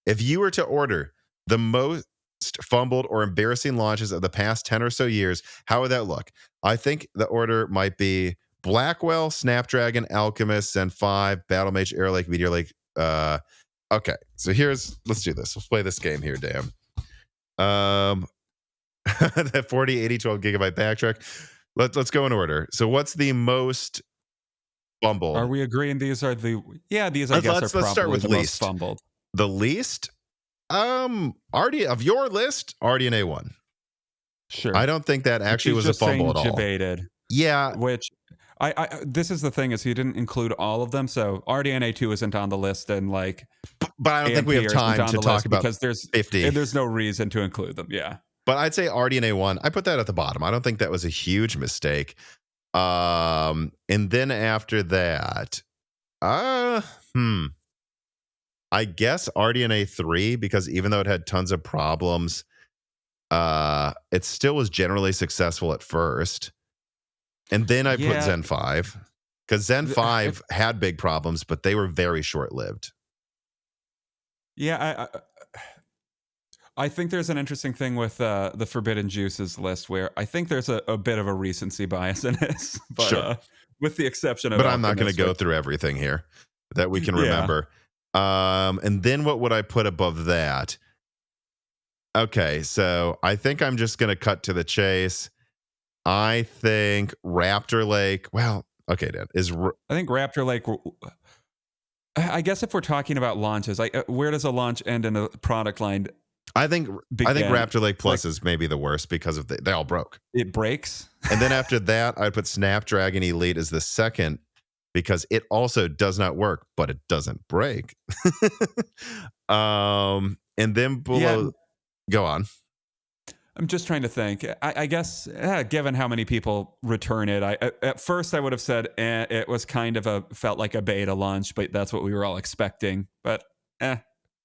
if you were to order the most fumbled or embarrassing launches of the past 10 or so years, how would that look? I think the order might be Blackwell, Snapdragon, Alchemist, Zen 5, Battlemage, Air Lake, Meteor Lake. Okay, so let's do this. Let's play this game here, Dan. That 40, 80, 12 gigabyte backtrack. Let's go in order. So what's the most fumbled? Are we agreeing these are the? Yeah, these I guess are probably start with the least. most fumbled. The least? Of your list, RDNA 1. Sure. I don't think that actually was a fumble at all. Debated. Yeah. Which this is the thing is he didn't include all of them. So RDNA 2 isn't on the list, and like, but I don't think we have time to talk about because there's 50. There's no reason to include them. Yeah. But I'd say RDNA 1, I put that at the bottom. I don't think that was a huge mistake. And then after that, I guess RDNA 3, because even though it had tons of problems, it still was generally successful at first. And then I put Zen 5, because Zen 5 had big problems, but they were very short-lived. Yeah, I think there's an interesting thing with the Forbidden Juices list where I think there's a bit of a recency bias in this, but Sure. With the exception of. But I'm not going to go through everything here that we can remember. And then what would I put above that? Okay, so I think I'm just going to cut to the chase. I think Raptor Lake. Well, okay, Dan I think Raptor Lake. I guess if we're talking about launches, where does a launch end in a product line? I think Raptor Lake Plus is maybe the worst because of they all broke. It breaks. And then after that, I'd put Snapdragon Elite as the second because it also does not work, but it doesn't break. And then below, go on. I'm just trying to think. I guess given how many people return it, at first I would have said it was kind of felt like a beta launch, but that's what we were all expecting. But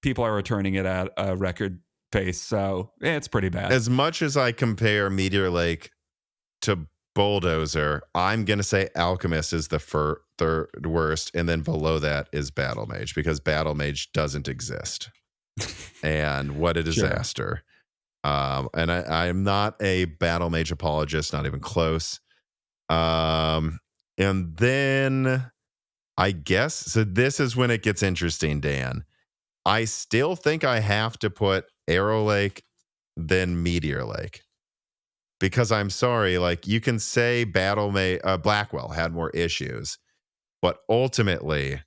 people are returning it at a record pace, so it's pretty bad. As much as I compare Meteor Lake to Bulldozer, I'm going to say Alchemist is the third worst, and then below that is Battlemage, because Battlemage doesn't exist. And what a disaster. Sure. And I'm not a Battlemage apologist, not even close. And then I guess, so this is when it gets interesting, Dan. I still think I have to put Arrow Lake, then Meteor Lake. Because I'm sorry, like you can say Blackwell had more issues, but ultimately,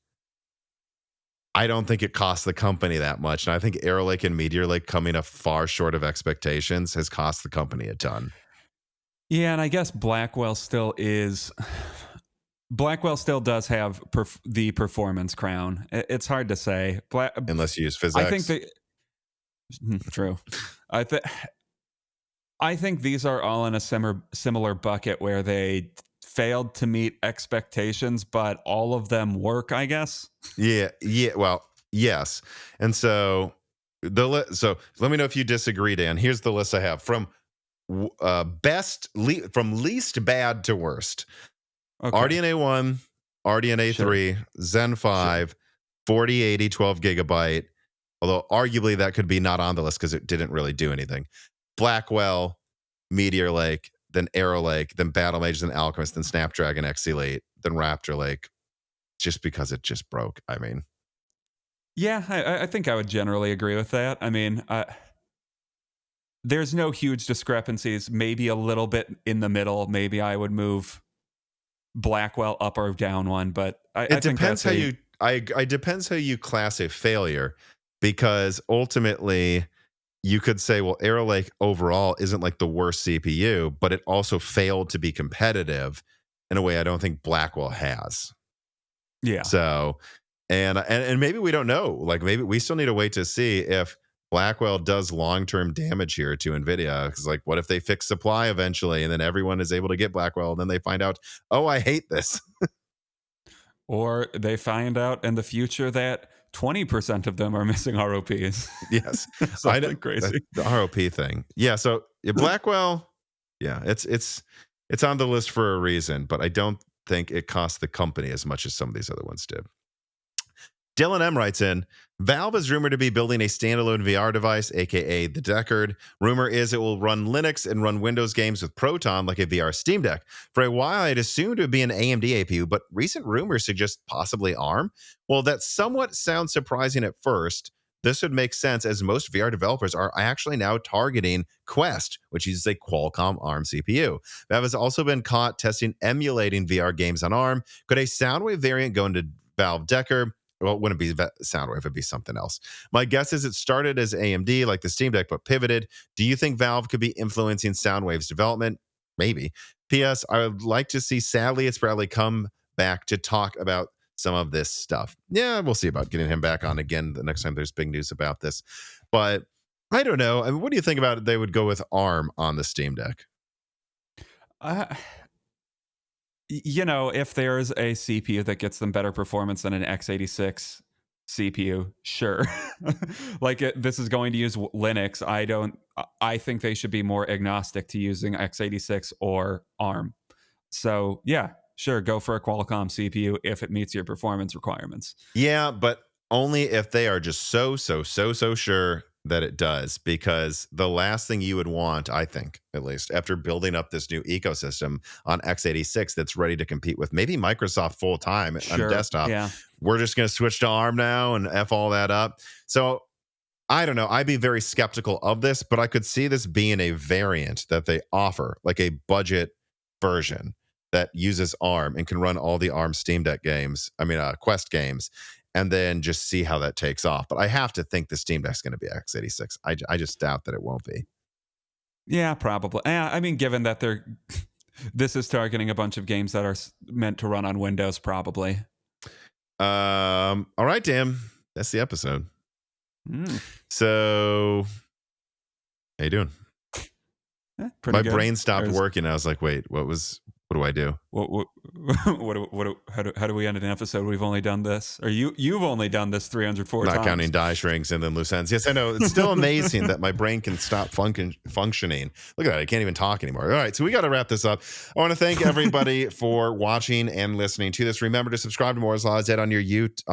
I don't think it cost the company that much. And I think Arrow Lake and Meteor Lake coming up far short of expectations has cost the company a ton. Yeah, and I guess Blackwell still does have the performance crown. It's hard to say. Unless you use physics. I think true. I think these are all in a similar bucket where they failed to meet expectations, but all of them work, I guess. Yeah. Well, yes. And so so let me know if you disagree, Dan. Here's the list I have from from least bad to worst. Okay. RDNA 1, RDNA 3, Zen 5, 4080 12 gigabyte. Although arguably that could be not on the list because it didn't really do anything. Blackwell, Meteor Lake, then Arrow Lake, then Battlemage, then Alchemist, then Snapdragon X Elite, then Raptor Lake, just because it just broke. I mean, yeah, I think I would generally agree with that. I mean, there's no huge discrepancies. Maybe a little bit in the middle. Maybe I would move Blackwell up or down one, but it depends how you. I depends how you class a failure, because ultimately you could say, well, Arrow Lake overall isn't like the worst CPU, but it also failed to be competitive in a way I don't think Blackwell has. Yeah. So, and maybe we don't know. Like maybe we still need to wait to see if Blackwell does long-term damage here to Nvidia. Because like, what if they fix supply eventually, and then everyone is able to get Blackwell, and then they find out, oh, I hate this. Or they find out in the future that 20% of them are missing ROPs. Yes, I know Something crazy. the ROP thing. Yeah, so Blackwell, yeah, it's on the list for a reason, but I don't think it cost the company as much as some of these other ones did. Dylan M writes in, Valve is rumored to be building a standalone VR device, aka the Deckard. Rumor is it will run Linux and run Windows games with Proton like a VR Steam Deck. For a while, I'd assumed it would be an AMD APU, but recent rumors suggest possibly ARM. Well, that somewhat sounds surprising at first. This would make sense as most VR developers are actually now targeting Quest, which uses a Qualcomm ARM CPU. Valve has also been caught testing emulating VR games on ARM. Could a Soundwave variant go into Valve Deckard? Well, it wouldn't be Soundwave, it'd be something else. My guess is it started as AMD, like the Steam Deck, but pivoted. Do you think Valve could be influencing Soundwave's development? Maybe. P.S. I would like to see Sadly It's Bradley come back to talk about some of this stuff. Yeah, we'll see about getting him back on again the next time there's big news about this. But I don't know. I mean, what do you think about it? They would go with ARM on the Steam Deck? If there's a CPU that gets them better performance than an x86 CPU, sure. This is going to use Linux. I think they should be more agnostic to using x86 or ARM. So yeah, sure, go for a Qualcomm CPU if it meets your performance requirements. Yeah, but only if they are just so sure that it does, because the last thing you would want, I think, at least after building up this new ecosystem on x86 that's ready to compete with maybe Microsoft full time on desktop, yeah. We're just going to switch to ARM now and F all that up. So I don't know. I'd be very skeptical of this, but I could see this being a variant that they offer, like a budget version that uses ARM and can run all the ARM Steam Deck games, Quest games, and then just see how that takes off. But I have to think the Steam Deck's going to be x86. I just doubt that it won't be. Yeah, probably. Given that this is targeting a bunch of games that are meant to run on Windows, probably. All right, Dan. That's the episode. So, how you doing? My brain stopped working. I was like, wait, what do I do? How do we end an episode? We've only done this, or you've only done this 304 times. Not counting die shrinks and then loose ends. Yes, I know. It's still amazing that my brain can stop functioning. Look at that. I can't even talk anymore. All right, so we got to wrap this up. I want to thank everybody for watching and listening to this. Remember to subscribe to Moore's Law is Dead on your YouTube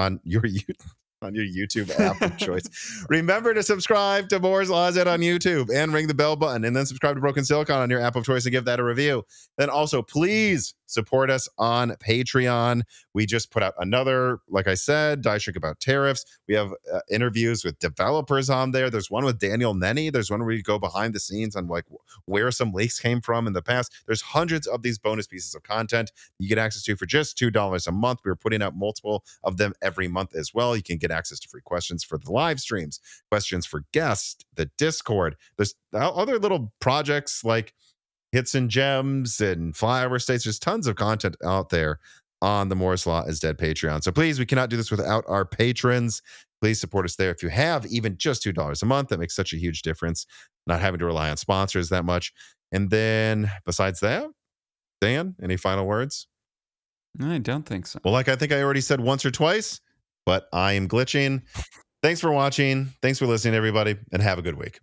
app of choice. Remember to subscribe to Moore's Law is Dead on YouTube and ring the bell button, and then subscribe to Broken Silicon on your app of choice and give that a review. Then also, please support us on Patreon. We just put out another, like I said, Die Shrink About Tariffs. We have interviews with developers on there. There's one with Daniel Nenny. There's one where we go behind the scenes on like where some leaks came from in the past. There's hundreds of these bonus pieces of content you get access to for just $2 a month. We're putting out multiple of them every month as well. You can get access to free questions for the live streams, questions for guests, the Discord. There's other little projects like Hits and Gems and Flyover States. There's tons of content out there on the Moore's Law is Dead Patreon. So please, we cannot do this without our patrons. Please support us there. If you have even just $2 a month, that makes such a huge difference, not having to rely on sponsors that much. And then besides that, Dan, any final words? I don't think so. Well, I think I already said once or twice, but I am glitching. Thanks for watching. Thanks for listening, everybody, and have a good week.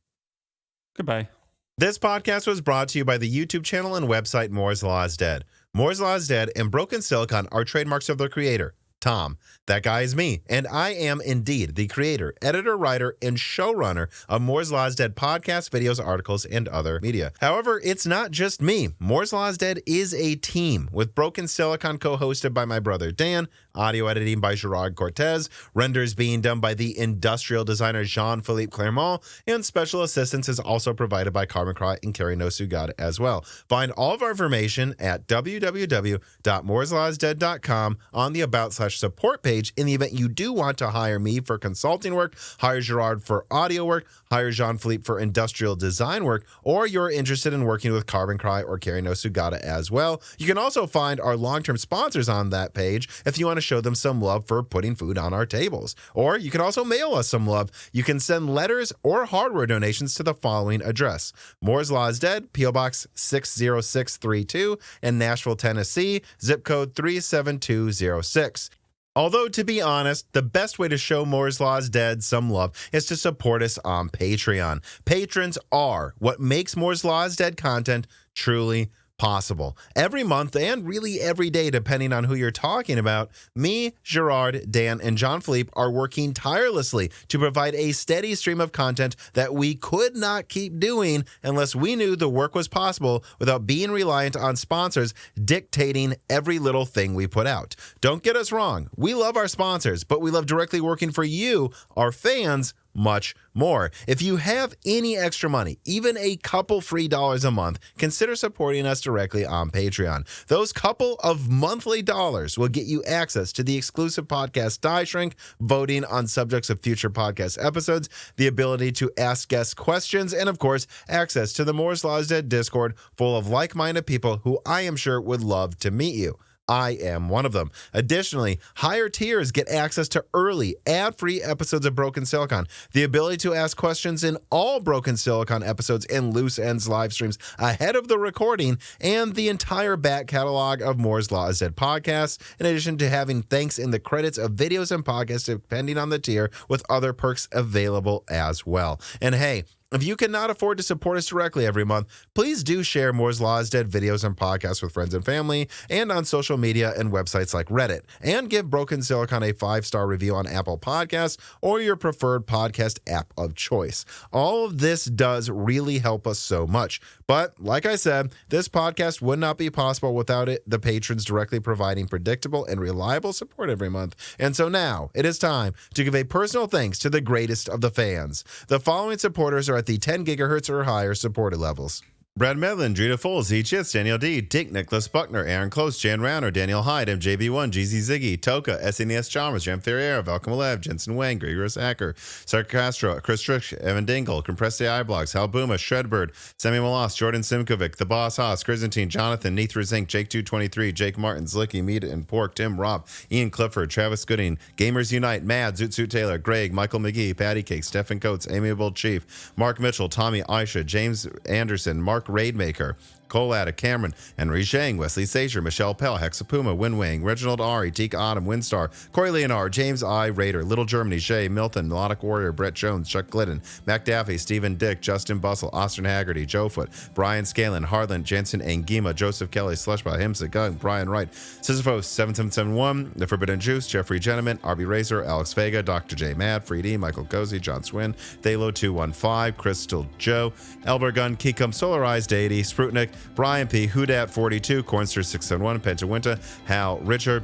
Goodbye. This podcast was brought to you by the YouTube channel and website Moore's Law is Dead. Moore's Law is Dead and Broken Silicon are trademarks of their creator, Tom. That guy is me, and I am indeed the creator, editor, writer, and showrunner of Moore's Law is Dead podcasts, videos, articles, and other media. However, it's not just me. Moore's Law is Dead is a team, with Broken Silicon co-hosted by my brother Dan, audio editing by Gerard Cortez, renders being done by the industrial designer Jean-Philippe Clermont, and special assistance is also provided by Carmen Cry and Carrie Nosugada as well. Find all of our information at www.mooreslawsdead.com on the About/Support page. In the event you do want to hire me for consulting work, hire Gerard for audio work, hire Jean-Philippe for industrial design work, or you're interested in working with Carbon Cry or Carrie Nosugada as well. You can also find our long-term sponsors on that page if you want to show them some love for putting food on our tables. Or you can also mail us some love. You can send letters or hardware donations to the following address: Moore's Law is Dead, P.O. Box 60632 in Nashville, Tennessee, zip code 37206. Although, to be honest, the best way to show Moore's Law is Dead some love is to support us on Patreon. Patrons are what makes Moore's Law is Dead content truly possible. Every month, and really every day, depending on who you're talking about, me, Gerard, Dan, and John Philippe are working tirelessly to provide a steady stream of content that we could not keep doing unless we knew the work was possible without being reliant on sponsors dictating every little thing we put out. Don't get us wrong. We love our sponsors, but we love directly working for you, our fans, much more. If you have any extra money, even a couple free dollars a month, consider supporting us directly on Patreon. Those couple of monthly dollars will get you access to the exclusive podcast Die Shrink, voting on subjects of future podcast episodes, the ability to ask guest questions, and of course, access to the Moore's Law is Dead Discord full of like-minded people who I am sure would love to meet you. I am one of them. Additionally, higher tiers get access to early, ad-free episodes of Broken Silicon, the ability to ask questions in all Broken Silicon episodes and Loose Ends live streams ahead of the recording, and the entire back catalog of Moore's Law is Dead podcasts, in addition to having thanks in the credits of videos and podcasts depending on the tier, with other perks available as well. And hey, if you cannot afford to support us directly every month, please do share Moore's Law is Dead videos and podcasts with friends and family, and on social media and websites like Reddit. And give Broken Silicon a 5-star review on Apple Podcasts or your preferred podcast app of choice. All of this does really help us so much. But like I said, this podcast would not be possible without the patrons directly providing predictable and reliable support every month. And so now it is time to give a personal thanks to the greatest of the fans. The following supporters are at the 10 gigahertz or higher supported levels: Brad Medlin, Drita Foles, Z Chits, Daniel D, Dick, Nicholas Buckner, Aaron Close, Jan Rauner, Daniel Hyde, MJB1, GZ Ziggy, Toka, SNES Chalmers, Jam Ferriera, Valcom Alev, Jensen Wang, Gregorius Hacker, Sark Castro, Chris Trish, Evan Dingle, Compressed AI Blogs, Hal Booma, Shredbird, Sammy Malas, Jordan Simkovic, The Boss Haas, Crizantine, Jonathan, Neithra Zink, Jake223, Jake Martin, Zlicky, Meat and Pork, Tim Robb, Ian Clifford, Travis Gooding, Gamers Unite, Mad, Zoot Suit Taylor, Greg, Michael McGee, Patty Cake, Stephen Coates, Amiable Chief, Mark Mitchell, Tommy Aisha, James Anderson, Mark Raidmaker, Cole Atta, Cameron, Henry Zhang, Wesley Sager, Michelle Pell, Hexapuma, Winwang, Reginald Ari, Teak Autumn, Windstar, Corey Leonard, James I. Raider, Little Germany, Shay, Milton, Melodic Warrior, Brett Jones, Chuck Glidden, Mac Daffy, Stephen Dick, Justin Bustle, Austin Haggerty, Joe Foot, Brian Scanlon, Harlan, Jensen Angima, Joseph Kelly, Slushbot, Himsa, Gung, Brian Wright, Sisyphos 7771, The Forbidden Juice, Jeffrey Gentleman, RB Razor, Alex Vega, Dr. J. Mad, Freedy, Michael Cozy, John Swin, Thalo 215, Crystal Joe, Elbergun, Kikum, Solarized Deity, Sprutnik, Brian P, Hudat 42, Cornster 671, Pentawinta, Hal, Richard,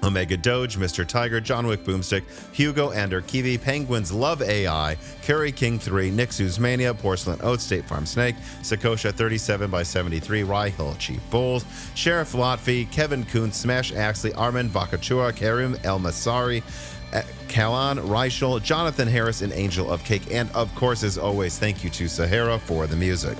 Omega Doge, Mr. Tiger, John Wick Boomstick, Hugo Ander, Kiwi, Penguins Love AI, Curry King 3, Nixus Mania, Porcelain Oats, State Farm Snake, Sakosha 37x73, Rye Hill Chief Bulls, Sheriff Lotfi, Kevin Kuntz, Smash Axley, Armin Vakachua, Karim El Masari, Kalan Reichel, Jonathan Harris, and Angel of Cake. And of course, as always, thank you to Sahara for the music.